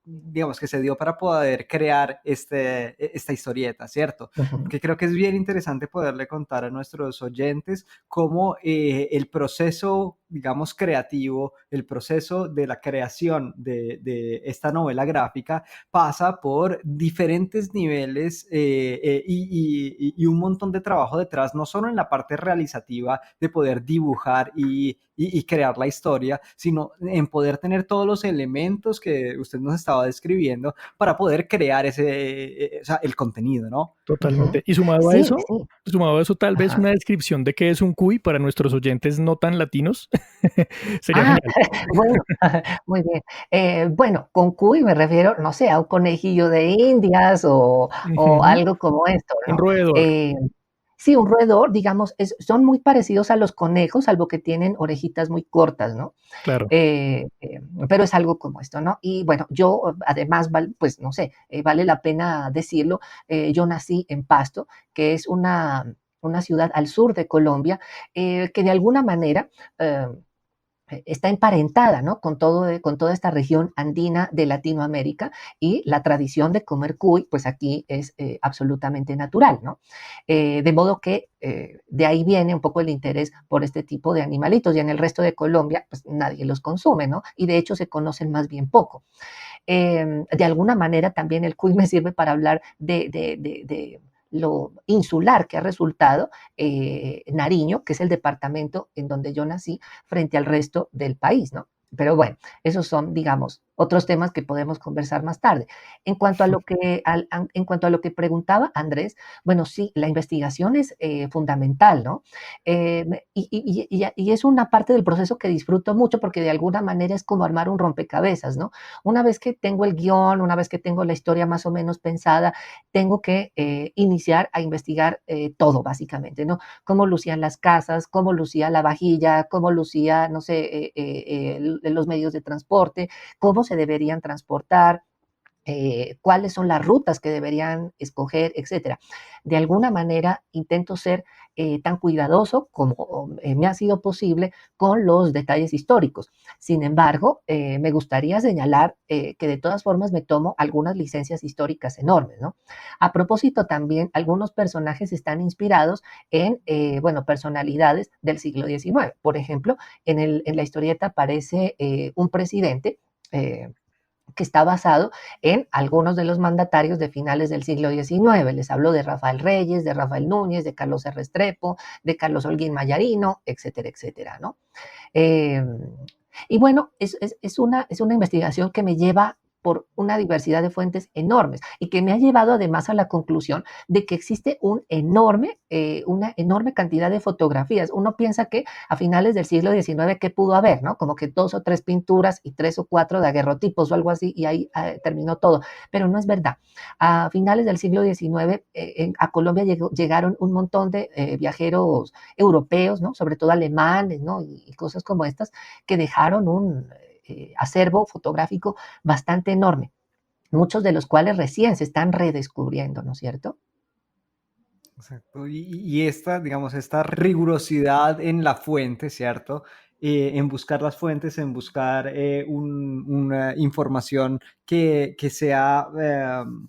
digamos, que se dio para poder crear esta historieta, ¿cierto? Ujú. Porque creo que es bien interesante poderle contar a nuestros oyentes cómo el proceso, digamos, creativo, el proceso de la creación de esta novela gráfica pasa por diferentes niveles y un montón de trabajo detrás, no solo en la parte realizativa de poder dibujar y y crear la historia, sino en poder tener todos los elementos que usted nos estaba describiendo para poder crear o sea, el contenido, ¿no? Totalmente. Ujú. Y Sí, sí. sumado a eso, tal vez Ajá. una descripción de qué es un cuy para nuestros oyentes no tan latinos sería Ah, genial. bueno, muy bien. Bueno, con cuy me refiero, no sé, a un conejillo de Indias o Ujú. algo como esto, Un ¿no? roedor, Eh, sí, un roedor, digamos, son muy parecidos a los conejos, salvo que tienen orejitas muy cortas, ¿no? claro. Pero es algo como esto, ¿no? Y bueno, yo además, pues no sé, vale la pena decirlo, yo nací en Pasto, que es una ciudad al sur de Colombia, que de alguna manera eh, está emparentada, ¿no? Con toda esta región andina de Latinoamérica y la tradición de comer cuy, pues aquí es absolutamente natural, ¿no? De modo que de ahí viene un poco el interés por este tipo de animalitos y en el resto de Colombia, pues nadie los consume, ¿no? Y de hecho se conocen más bien poco. De alguna manera también el cuy me sirve para hablar de lo insular que ha resultado Nariño, que es el departamento en donde yo nací, frente al resto del país, ¿no? Pero bueno, esos son, digamos, otros temas que podemos conversar más tarde. En cuanto a lo que preguntaba Andrés, bueno, sí, la investigación es fundamental, ¿no? Y es una parte del proceso que disfruto mucho porque de alguna manera es como armar un rompecabezas, ¿no? Una vez que tengo el guión, una vez que tengo la historia más o menos pensada, tengo que iniciar a investigar todo, básicamente, ¿no? Cómo lucían las casas, cómo lucía la vajilla, cómo lucía, no sé, los medios de transporte, cómo se deberían transportar, cuáles son las rutas que deberían escoger, etcétera. De alguna manera intento ser tan cuidadoso como me ha sido posible con los detalles históricos. Sin embargo, me gustaría señalar que de todas formas me tomo algunas licencias históricas enormes, ¿no? A propósito, también algunos personajes están inspirados en, bueno, personalidades del siglo XIX. Por ejemplo, en la historieta aparece un presidente que está basado en algunos de los mandatarios de finales del siglo XIX. Les hablo de Rafael Reyes, de Rafael Núñez, de Carlos R. Restrepo, de Carlos Holguín Mayarino, etcétera, etcétera, ¿no? Eh, y bueno, es una investigación que me lleva por una diversidad de fuentes enormes y que me ha llevado además a la conclusión de que existe una enorme cantidad de fotografías. Uno piensa que a finales del siglo XIX, ¿qué pudo haber? ¿No? Como que 2 o 3 pinturas y 3 o 4 daguerrotipos o algo así y ahí terminó todo. Pero no es verdad. A finales del siglo XIX a Colombia llegaron un montón de viajeros europeos, ¿no? Sobre todo alemanes, ¿no? Y cosas como estas que dejaron un acervo fotográfico bastante enorme, muchos de los cuales recién se están redescubriendo, ¿no es cierto? Exacto. Y esta, digamos, esta rigurosidad en la fuente, ¿cierto? En buscar las fuentes, en buscar una información que sea,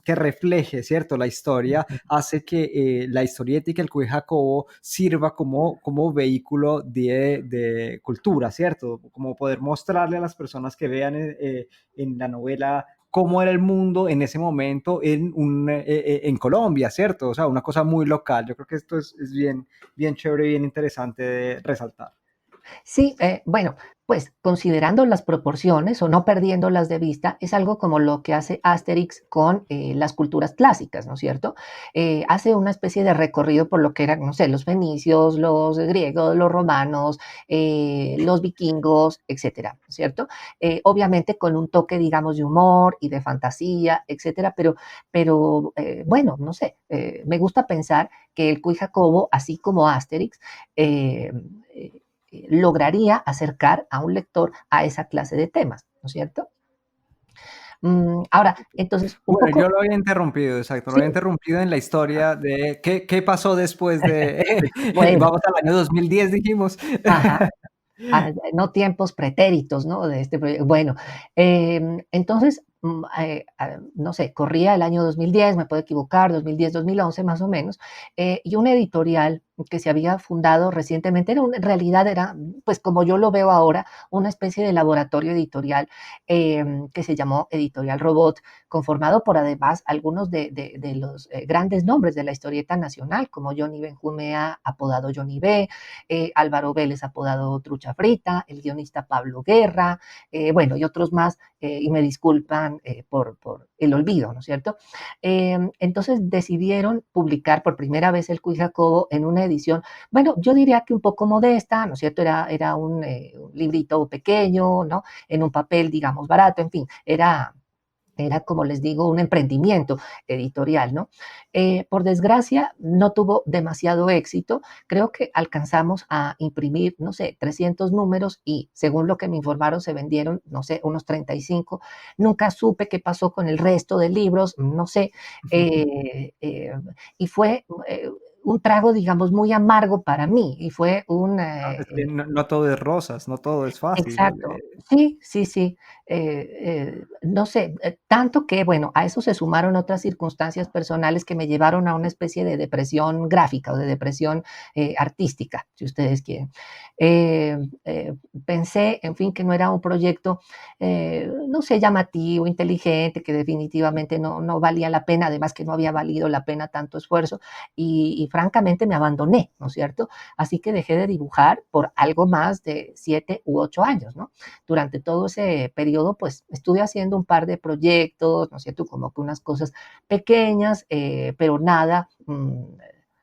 que refleje, ¿cierto? La historia, hace que la historieta y que el Cuy Jacobo sirva como vehículo de cultura, ¿cierto? Como poder mostrarle a las personas que vean en la novela cómo era el mundo en ese momento en Colombia, ¿cierto? O sea, una cosa muy local. Yo creo que esto es bien, bien chévere y bien interesante de resaltar. Sí, bueno, pues considerando las proporciones o no perdiéndolas de vista, es algo como lo que hace Asterix con las culturas clásicas, ¿no es cierto? Hace una especie de recorrido por lo que eran, no sé, los fenicios, los griegos, los romanos, los vikingos, etcétera, ¿no es cierto? Obviamente con un toque, digamos, de humor y de fantasía, etcétera, pero bueno, no sé, me gusta pensar que el Cuy Jacobo, así como Asterix, eh, lograría acercar a un lector a esa clase de temas, ¿no es cierto? Ahora, entonces, un Bueno, yo poco, lo había interrumpido, exacto, lo sí, había interrumpido en la historia de qué pasó después de, bueno, vamos al año 2010, dijimos. ajá, no tiempos pretéritos, ¿no? De este, bueno, entonces, no sé, corría el año 2010, me puedo equivocar, 2010, 2011 más o menos, y una editorial que se había fundado recientemente, en realidad era, pues como yo lo veo ahora, una especie de laboratorio editorial que se llamó Editorial Robot, conformado por además algunos de los grandes nombres de la historieta nacional, como Johnny Benjumea, apodado Johnny B, Álvaro Vélez, apodado Trucha Frita, el guionista Pablo Guerra, bueno, y otros más, y me disculpan por el olvido, ¿no es cierto? Entonces decidieron publicar por primera vez el Cuy Jacobo en una edición, bueno, yo diría que un poco modesta, ¿no es cierto? Era un librito pequeño, ¿no? En un papel, digamos, barato, en fin, era, como les digo, un emprendimiento editorial, ¿no? Por desgracia, no tuvo demasiado éxito. Creo que alcanzamos a imprimir, no sé, 300 números y según lo que me informaron se vendieron, no sé, unos 35. Nunca supe qué pasó con el resto de libros, no sé. Y fue un trago, digamos, muy amargo para mí y fue un... Es que no todo es rosas, no todo es fácil. Exacto. Sí, sí, sí. No sé, tanto que, bueno, a eso se sumaron otras circunstancias personales que me llevaron a una especie de depresión gráfica o de depresión artística, si ustedes quieren. Eh, eh, Pensé, en fin, que no era un proyecto, no sé, llamativo, inteligente, que definitivamente no valía la pena, además que no había valido la pena tanto esfuerzo y francamente me abandoné, ¿no es cierto? Así que dejé de dibujar por algo más de 7 u 8 años, ¿no? Durante todo ese periodo, pues estuve haciendo un par de proyectos, ¿no es cierto? Como que unas cosas pequeñas, pero nada,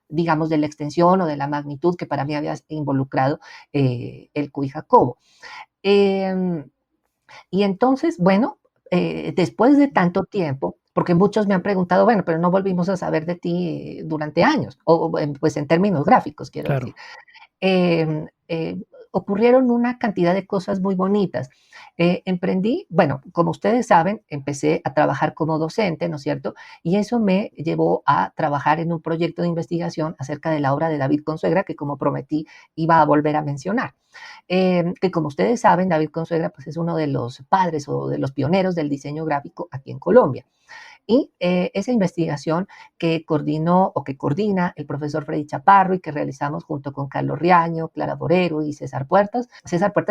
digamos, de la extensión o de la magnitud que para mí había involucrado el Cuy Jacobo. Eh, y entonces, bueno, después de tanto tiempo, porque muchos me han preguntado, bueno, pero no volvimos a saber de ti durante años, o pues en términos gráficos, quiero decir. Claro. eh, eh, Ocurrieron una cantidad de cosas muy bonitas. Emprendí, bueno, como ustedes saben, empecé a trabajar como docente, ¿no es cierto? Y eso me llevó a trabajar en un proyecto de investigación acerca de la obra de David Consuegra, que como prometí iba a volver a mencionar. Que como ustedes saben, David Consuegra pues, es uno de los padres o de los pioneros del diseño gráfico aquí en Colombia. Y esa investigación que coordinó o que coordina el profesor Freddy Chaparro y que realizamos junto con Carlos Riaño, Clara Borero y César Puertas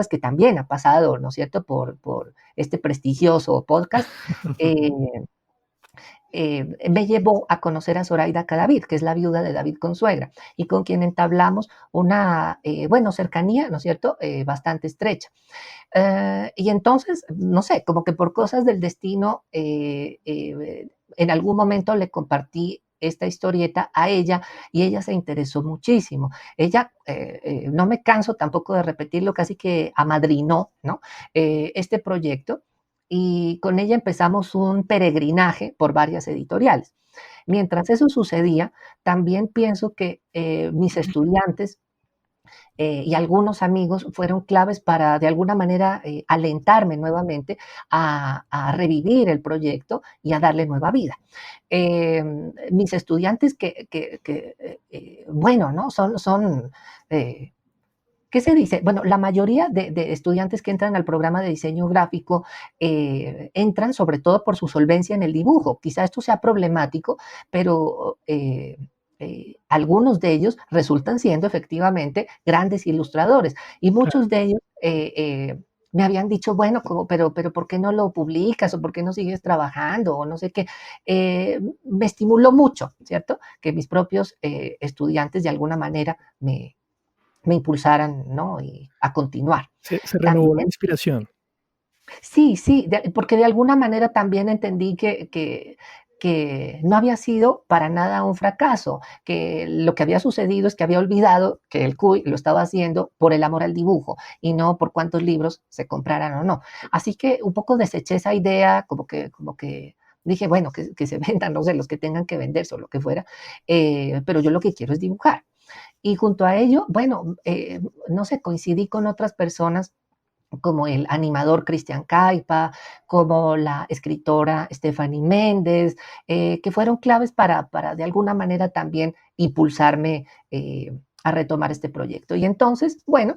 que también ha pasado, ¿no es cierto?, por este prestigioso podcast, eh, me llevó a conocer a Zoraida Cadavid, que es la viuda de David Consuegra, y con quien entablamos una, bueno, cercanía, ¿no es cierto?, bastante estrecha. Y entonces, no sé, como que por cosas del destino, en algún momento le compartí esta historieta a ella y ella se interesó muchísimo. Ella, no me canso tampoco de repetirlo, casi que amadrinó, ¿no? Este proyecto y con ella empezamos un peregrinaje por varias editoriales. Mientras eso sucedía, también pienso que mis estudiantes y algunos amigos fueron claves para, de alguna manera, alentarme nuevamente a revivir el proyecto y a darle nueva vida. Mis estudiantes bueno, ¿no? Eh, ¿qué se dice? Bueno, la mayoría de estudiantes que entran al programa de diseño gráfico entran sobre todo por su solvencia en el dibujo. Quizá esto sea problemático, pero algunos de ellos resultan siendo efectivamente grandes ilustradores y muchos de ellos me habían dicho, bueno, pero ¿por qué no lo publicas o por qué no sigues trabajando o no sé qué? Me estimuló mucho, ¿cierto? Que mis propios estudiantes de alguna manera me impulsaran, ¿no? Y a continuar. Se renovó la También, inspiración. sí, sí, porque de alguna manera también entendí que no había sido para nada un fracaso, que lo que había sucedido es que había olvidado que el CUI lo estaba haciendo por el amor al dibujo y no por cuántos libros se compraran o no. Así que un poco deseché esa idea, como que dije, bueno, que se vendan, no sé, los que tengan que venderse o lo que fuera, pero yo lo que quiero es dibujar. Y junto a ello, bueno, no sé, coincidí con otras personas como el animador Cristian Caipa, como la escritora Stephanie Méndez, que fueron claves para de alguna manera también impulsarme a retomar este proyecto. Y entonces, bueno,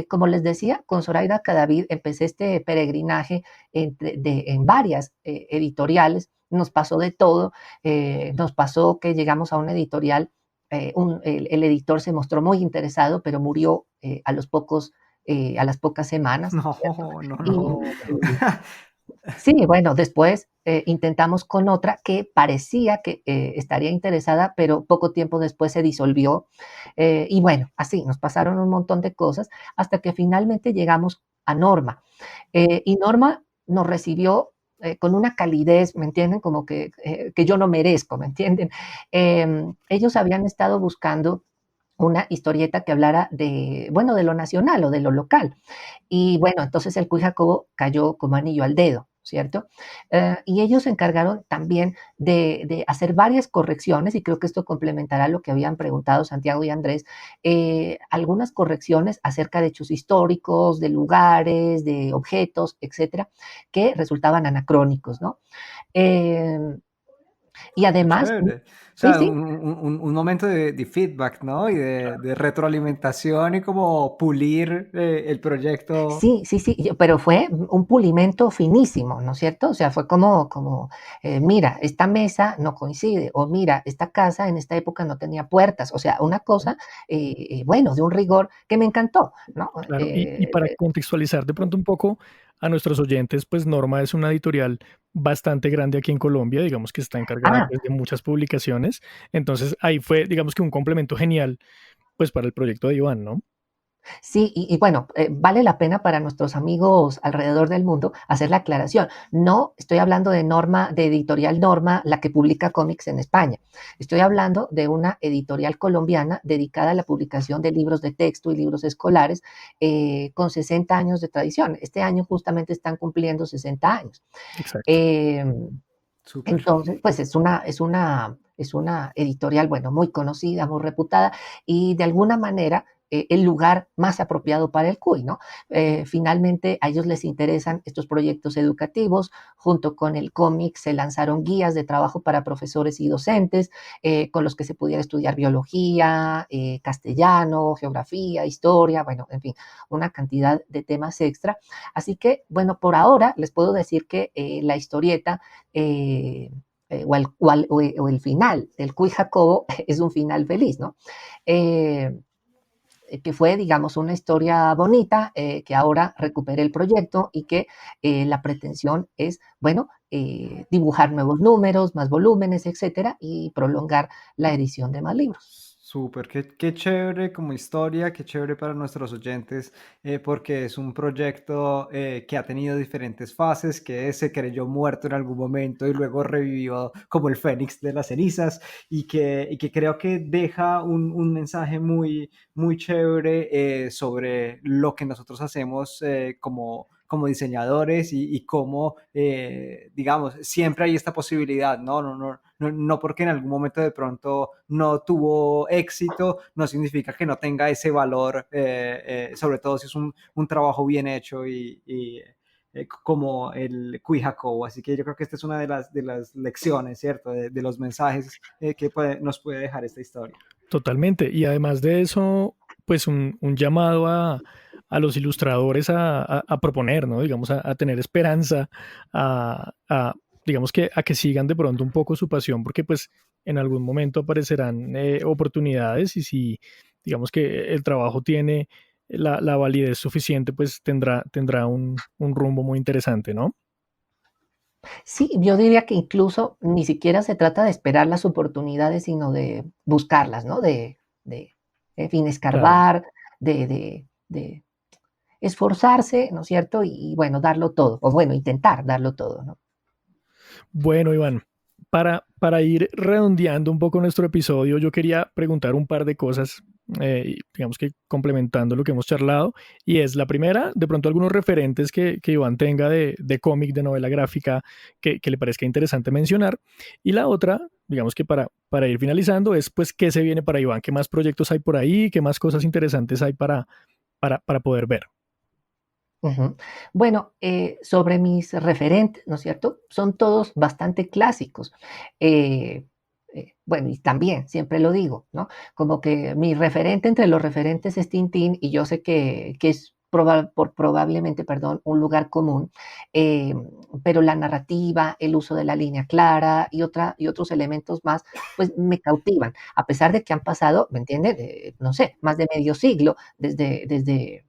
como les decía, con Zoraida Cadavid empecé este peregrinaje en varias editoriales. Nos pasó de todo. Nos pasó que llegamos a una editorial, el editor se mostró muy interesado, pero murió a las pocas semanas, No, ¿cierto? no, no. Y, sí, bueno, después intentamos con otra que parecía que estaría interesada, pero poco tiempo después se disolvió. Y bueno, así nos pasaron un montón de cosas hasta que finalmente llegamos a Norma. Y Norma nos recibió con una calidez, ¿me entienden? Como que yo no merezco, ¿me entienden? Ellos habían estado buscando una historieta que hablara de, bueno, de lo nacional o de lo local. Y bueno, entonces el Cuy Jacobo cayó como anillo al dedo, ¿cierto? Y ellos se encargaron también de hacer varias correcciones, y creo que esto complementará lo que habían preguntado Santiago y Andrés, algunas correcciones acerca de hechos históricos, de lugares, de objetos, etcétera, que resultaban anacrónicos, ¿no? Eh, y Qué además, chévere. O sí, sea, sí, un momento de feedback, ¿no? Y de retroalimentación y como pulir el proyecto. sí, sí, sí, pero fue un pulimento finísimo, ¿no es cierto? O sea, fue como mira, esta mesa no coincide, o mira, esta casa en esta época no tenía puertas, o sea, una cosa, bueno, de un rigor que me encantó, ¿no? Claro, y para contextualizar de pronto un poco a nuestros oyentes, pues Norma es una editorial bastante grande aquí en Colombia, digamos que está encargada Ah, pues, de muchas publicaciones. Entonces ahí fue, digamos que un complemento genial pues para el proyecto de Iván, ¿no? sí, y bueno, vale la pena para nuestros amigos alrededor del mundo hacer la aclaración. No estoy hablando de Norma, de Editorial Norma, la que publica cómics en España. Estoy hablando de una editorial colombiana dedicada a la publicación de libros de texto y libros escolares con 60 años de tradición. Este año justamente están cumpliendo 60 años. Exacto. Eh, Súper. entonces, pues es una editorial, bueno, muy conocida, muy reputada, y de alguna manera el lugar más apropiado para el CUI, ¿no? Finalmente a ellos les interesan estos proyectos educativos. Junto con el cómic se lanzaron guías de trabajo para profesores y docentes, con los que se pudiera estudiar biología, castellano, geografía, historia, bueno, en fin, una cantidad de temas extra. Así que, bueno, por ahora les puedo decir que la historieta o el final del Cuy Jacobo es un final feliz, ¿no? Eh, que fue, digamos, una historia bonita, que ahora recupere el proyecto y que la pretensión es, bueno, dibujar nuevos números, más volúmenes, etcétera, y prolongar la edición de más libros. Súper, qué chévere como historia, qué chévere para nuestros oyentes, porque es un proyecto que ha tenido diferentes fases, que se creyó muerto en algún momento y luego revivió como el fénix de las cenizas y que creo que deja un mensaje muy chévere sobre lo que nosotros hacemos como diseñadores y cómo, digamos, siempre hay esta posibilidad, ¿no? No porque en algún momento de pronto no tuvo éxito, no significa que no tenga ese valor, sobre todo si es un trabajo bien hecho como el Cui Jacobo. Así que yo creo que esta es una de las lecciones, ¿cierto? De los mensajes que nos puede dejar esta historia. Totalmente. Y además de eso, pues un llamado a los ilustradores a proponer, ¿no? Digamos, a tener esperanza, digamos que a que sigan de pronto un poco su pasión, porque pues en algún momento aparecerán oportunidades y si digamos que el trabajo tiene la validez suficiente, pues tendrá un rumbo muy interesante, ¿no? Sí, yo diría que incluso ni siquiera se trata de esperar las oportunidades, sino de buscarlas, ¿no? De en fin, Claro. escarbar, de esforzarse, ¿no es cierto? Y bueno, darlo todo, o bueno, intentar darlo todo, ¿no? Bueno, Iván, para ir redondeando un poco nuestro episodio, yo quería preguntar un par de cosas, digamos que complementando lo que hemos charlado, y es la primera, de pronto algunos referentes que Iván tenga de cómic, de novela gráfica, que le parezca interesante mencionar, y la otra, digamos que para ir finalizando, es pues qué se viene para Iván, qué más proyectos hay por ahí, qué más cosas interesantes hay para poder ver. Ujú. Bueno, sobre mis referentes, ¿no es cierto? Son todos bastante clásicos. Eh, bueno, y también, siempre lo digo, ¿no? Como que mi referente entre los referentes es Tintín y yo sé que es probablemente, perdón, un lugar común, eh, pero la narrativa, el uso de la línea clara y otros elementos más, pues me cautivan, a pesar de que han pasado, ¿me entiendes? No sé, más de medio siglo desde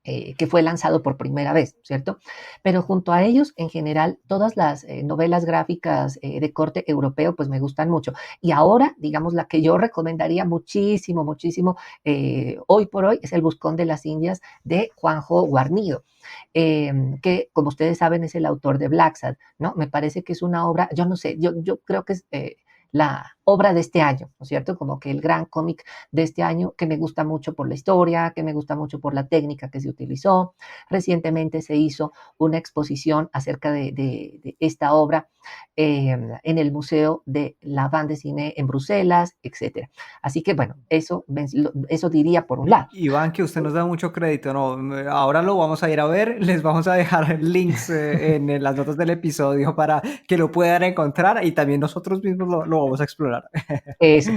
que fue lanzado por primera vez, ¿cierto? Pero junto a ellos, en general, todas las novelas gráficas de corte europeo, pues me gustan mucho. Y ahora, digamos, la que yo recomendaría muchísimo, muchísimo, hoy por hoy, es El Buscón de las Indias de Juanjo Guarnido, que, como ustedes saben, es el autor de Black Sad, ¿no? Me parece que es una obra, yo no sé, yo creo que es la obra de este año, ¿no es cierto? Como que el gran cómic de este año, que me gusta mucho por la historia, que me gusta mucho por la técnica que se utilizó. Recientemente se hizo una exposición acerca de esta obra en el Museo de la Bande de Cine en Bruselas, etcétera. Así que, bueno, eso diría por un lado. Iván, que usted nos da mucho crédito, ¿no? Ahora lo vamos a ir a ver, les vamos a dejar links en las notas del episodio para que lo puedan encontrar y también nosotros mismos lo vamos a explorar. Eso,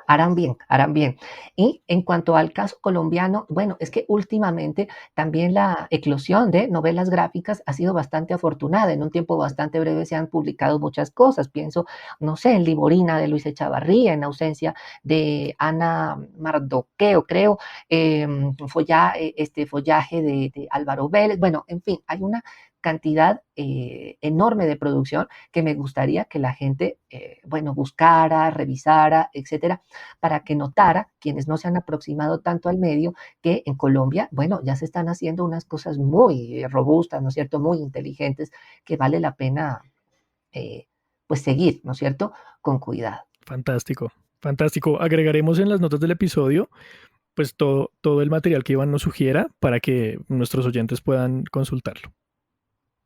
harán bien, harán bien. Y en cuanto al caso colombiano, bueno, es que últimamente también la eclosión de novelas gráficas ha sido bastante afortunada. En un tiempo bastante breve se han publicado muchas cosas. Pienso, no sé, en Liborina de Luis Echavarría, en ausencia de Ana Mardoqueo, creo, este follaje de Álvaro Vélez. Bueno, en fin, hay una cantidad enorme de producción que me gustaría que la gente, bueno, buscara, revisara, etcétera, para que notara, quienes no se han aproximado tanto al medio, que en Colombia, bueno, ya se están haciendo unas cosas muy robustas, ¿no es cierto?, muy inteligentes, que vale la pena, eh, pues, seguir, ¿no es cierto?, con cuidado. Fantástico, fantástico. Agregaremos en las notas del episodio pues todo el material que Iván nos sugiera para que nuestros oyentes puedan consultarlo.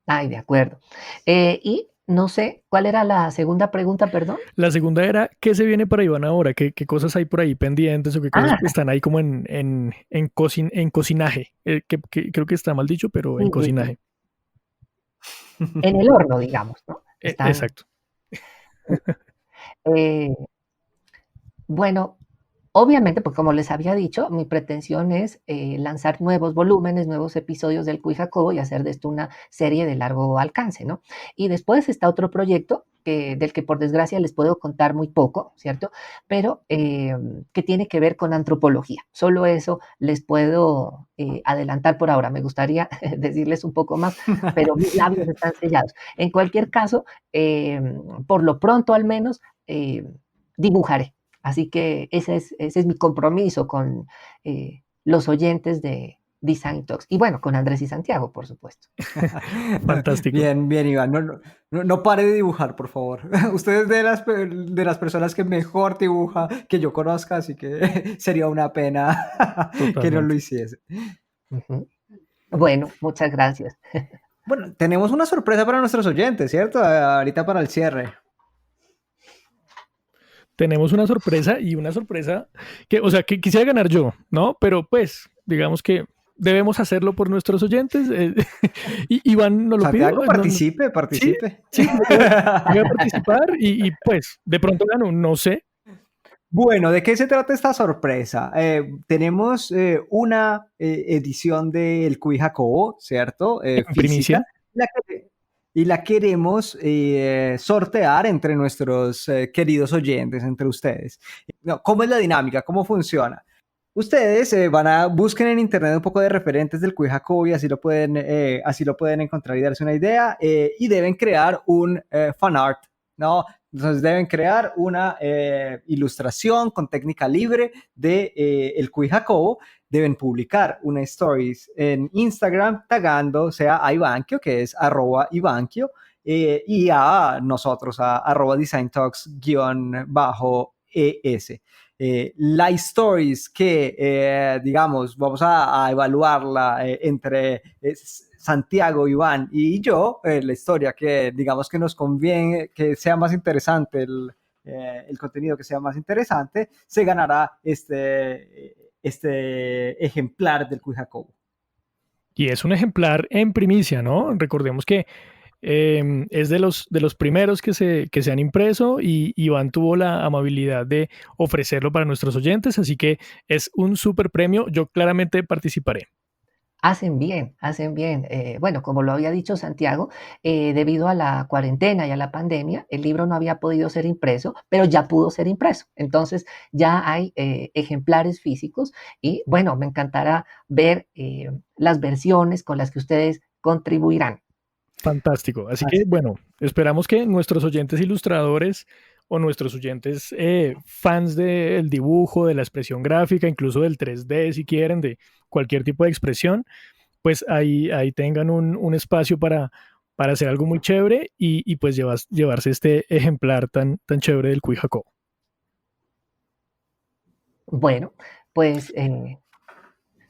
Ay, de acuerdo. Y no sé, ¿cuál era la segunda pregunta, perdón? La segunda era, ¿qué se viene para Iván ahora? ¿Qué cosas hay por ahí pendientes o qué cosas Ah, están ahí como en cocinaje? Que creo que está mal dicho, pero en sí, sí, sí. cocinaje. En el horno, digamos, ¿no? Están. Exacto. eh, Bueno, obviamente, pues como les había dicho, mi pretensión es lanzar nuevos volúmenes, nuevos episodios del Cuy Jacobo y hacer de esto una serie de largo alcance, ¿no? Y después está otro proyecto del que por desgracia les puedo contar muy poco, ¿cierto? Pero que tiene que ver con antropología. Solo eso les puedo adelantar por ahora. Me gustaría decirles un poco más, pero mis labios están sellados. En cualquier caso, eh, por lo pronto al menos, dibujaré. Así que ese es mi compromiso con los oyentes de Design Talks. Y bueno, con Andrés y Santiago, por supuesto. Fantástico. Bien, bien, Iván. No pare de dibujar, por favor. Usted es de las personas que mejor dibuja que yo conozca, así que sería una pena que no lo Totalmente. hiciese. Ujú. Bueno, muchas gracias. Bueno, tenemos una sorpresa para nuestros oyentes, ¿cierto? Ahorita para el cierre. Tenemos una sorpresa que, o sea, que quisiera ganar yo, ¿no? Pero pues, digamos que debemos hacerlo por nuestros oyentes. Iván nos lo pidió. Santiago, No, participe, sí, participe. sí, voy a participar y pues de pronto gano, no sé, Bueno, ¿de qué se trata esta sorpresa? Tenemos una edición del Cuy Jacobo, ¿cierto? en Física. primicia. La que- y la queremos sortear entre nuestros queridos oyentes, entre ustedes. No, ¿cómo es la dinámica? ¿Cómo funciona? Ustedes busquen en internet un poco de referentes del Cuy Jacobo y así lo pueden encontrar y darse una idea. Y deben crear un fan art, ¿no? Entonces deben crear una ilustración con técnica libre de el Cuy Jacobo. Deben publicar una stories en Instagram tagando sea a Ivanquio, que es @Ivanquio, y a nosotros, a @designtalks_es. La stories que, digamos, vamos a evaluarla entre Santiago, Iván y yo, la historia que, digamos, que nos conviene, que sea más interesante el contenido que sea más interesante, se ganará este ejemplar del Cuy Jacobo. Y es un ejemplar en primicia, ¿no? Recordemos que Es de los primeros que se han impreso y Iván tuvo la amabilidad de ofrecerlo para nuestros oyentes, así que es un súper premio. Yo claramente participaré. Hacen bien, hacen bien. Bueno, como lo había dicho Santiago, debido a la cuarentena y a la pandemia, el libro no había podido ser impreso, pero ya pudo ser impreso. Entonces ya hay ejemplares físicos y bueno, me encantará ver las versiones con las que ustedes contribuirán. Fantástico. Así que, bueno, esperamos que nuestros oyentes ilustradores o nuestros oyentes fans del dibujo, de la expresión gráfica, incluso del 3D, si quieren, de cualquier tipo de expresión, pues ahí tengan un espacio para hacer algo muy chévere y pues llevarse este ejemplar tan chévere del Cuy Jacobo. Bueno, pues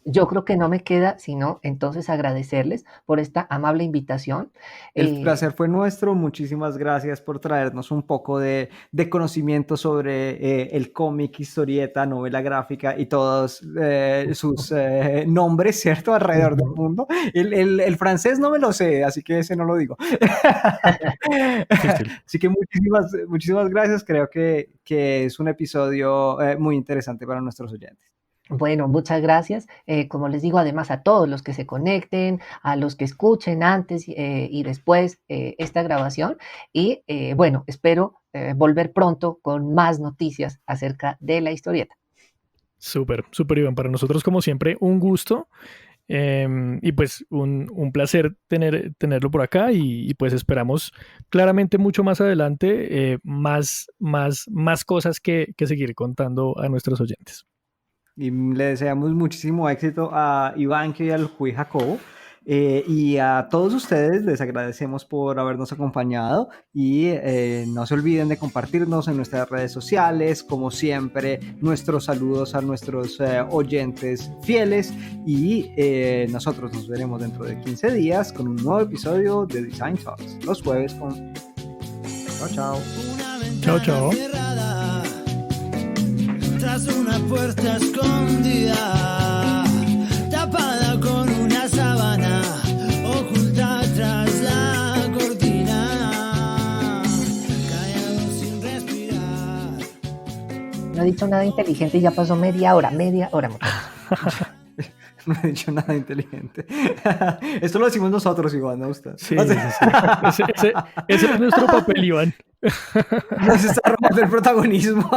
yo creo que no me queda sino entonces agradecerles por esta amable invitación. El placer fue nuestro. Muchísimas gracias por traernos un poco de conocimiento sobre el cómic, historieta, novela gráfica y todos sus nombres, ¿cierto? Alrededor del mundo. El francés no me lo sé, así que ese no lo digo. Así que muchísimas gracias. Creo que es un episodio muy interesante para nuestros oyentes. Bueno, muchas gracias. Como les digo, además a todos los que se conecten, a los que escuchen antes y después esta grabación. Y bueno, espero volver pronto con más noticias acerca de la historieta. Súper, súper, Iván. Para nosotros, como siempre, un gusto y pues un placer tenerlo por acá y pues esperamos claramente mucho más adelante más cosas que seguir contando a nuestros oyentes. Y le deseamos muchísimo éxito a Iván y al Cuy Jacobo. Y a todos ustedes les agradecemos por habernos acompañado y no se olviden de compartirnos en nuestras redes sociales, como siempre, nuestros saludos a nuestros oyentes fieles y nosotros nos veremos dentro de 15 días con un nuevo episodio de Design Talks, los jueves con... Chao, chao. Chao, chao. Tras una puerta escondida, tapada con una sábana, oculta tras la cortina, callado sin respirar. No he dicho nada inteligente y ya pasó media hora, muchachos. No he dicho nada inteligente. Esto lo decimos nosotros, Iván, ¿no? Usted. Sí, ese es nuestro papel, Iván. Nos está robando el protagonismo.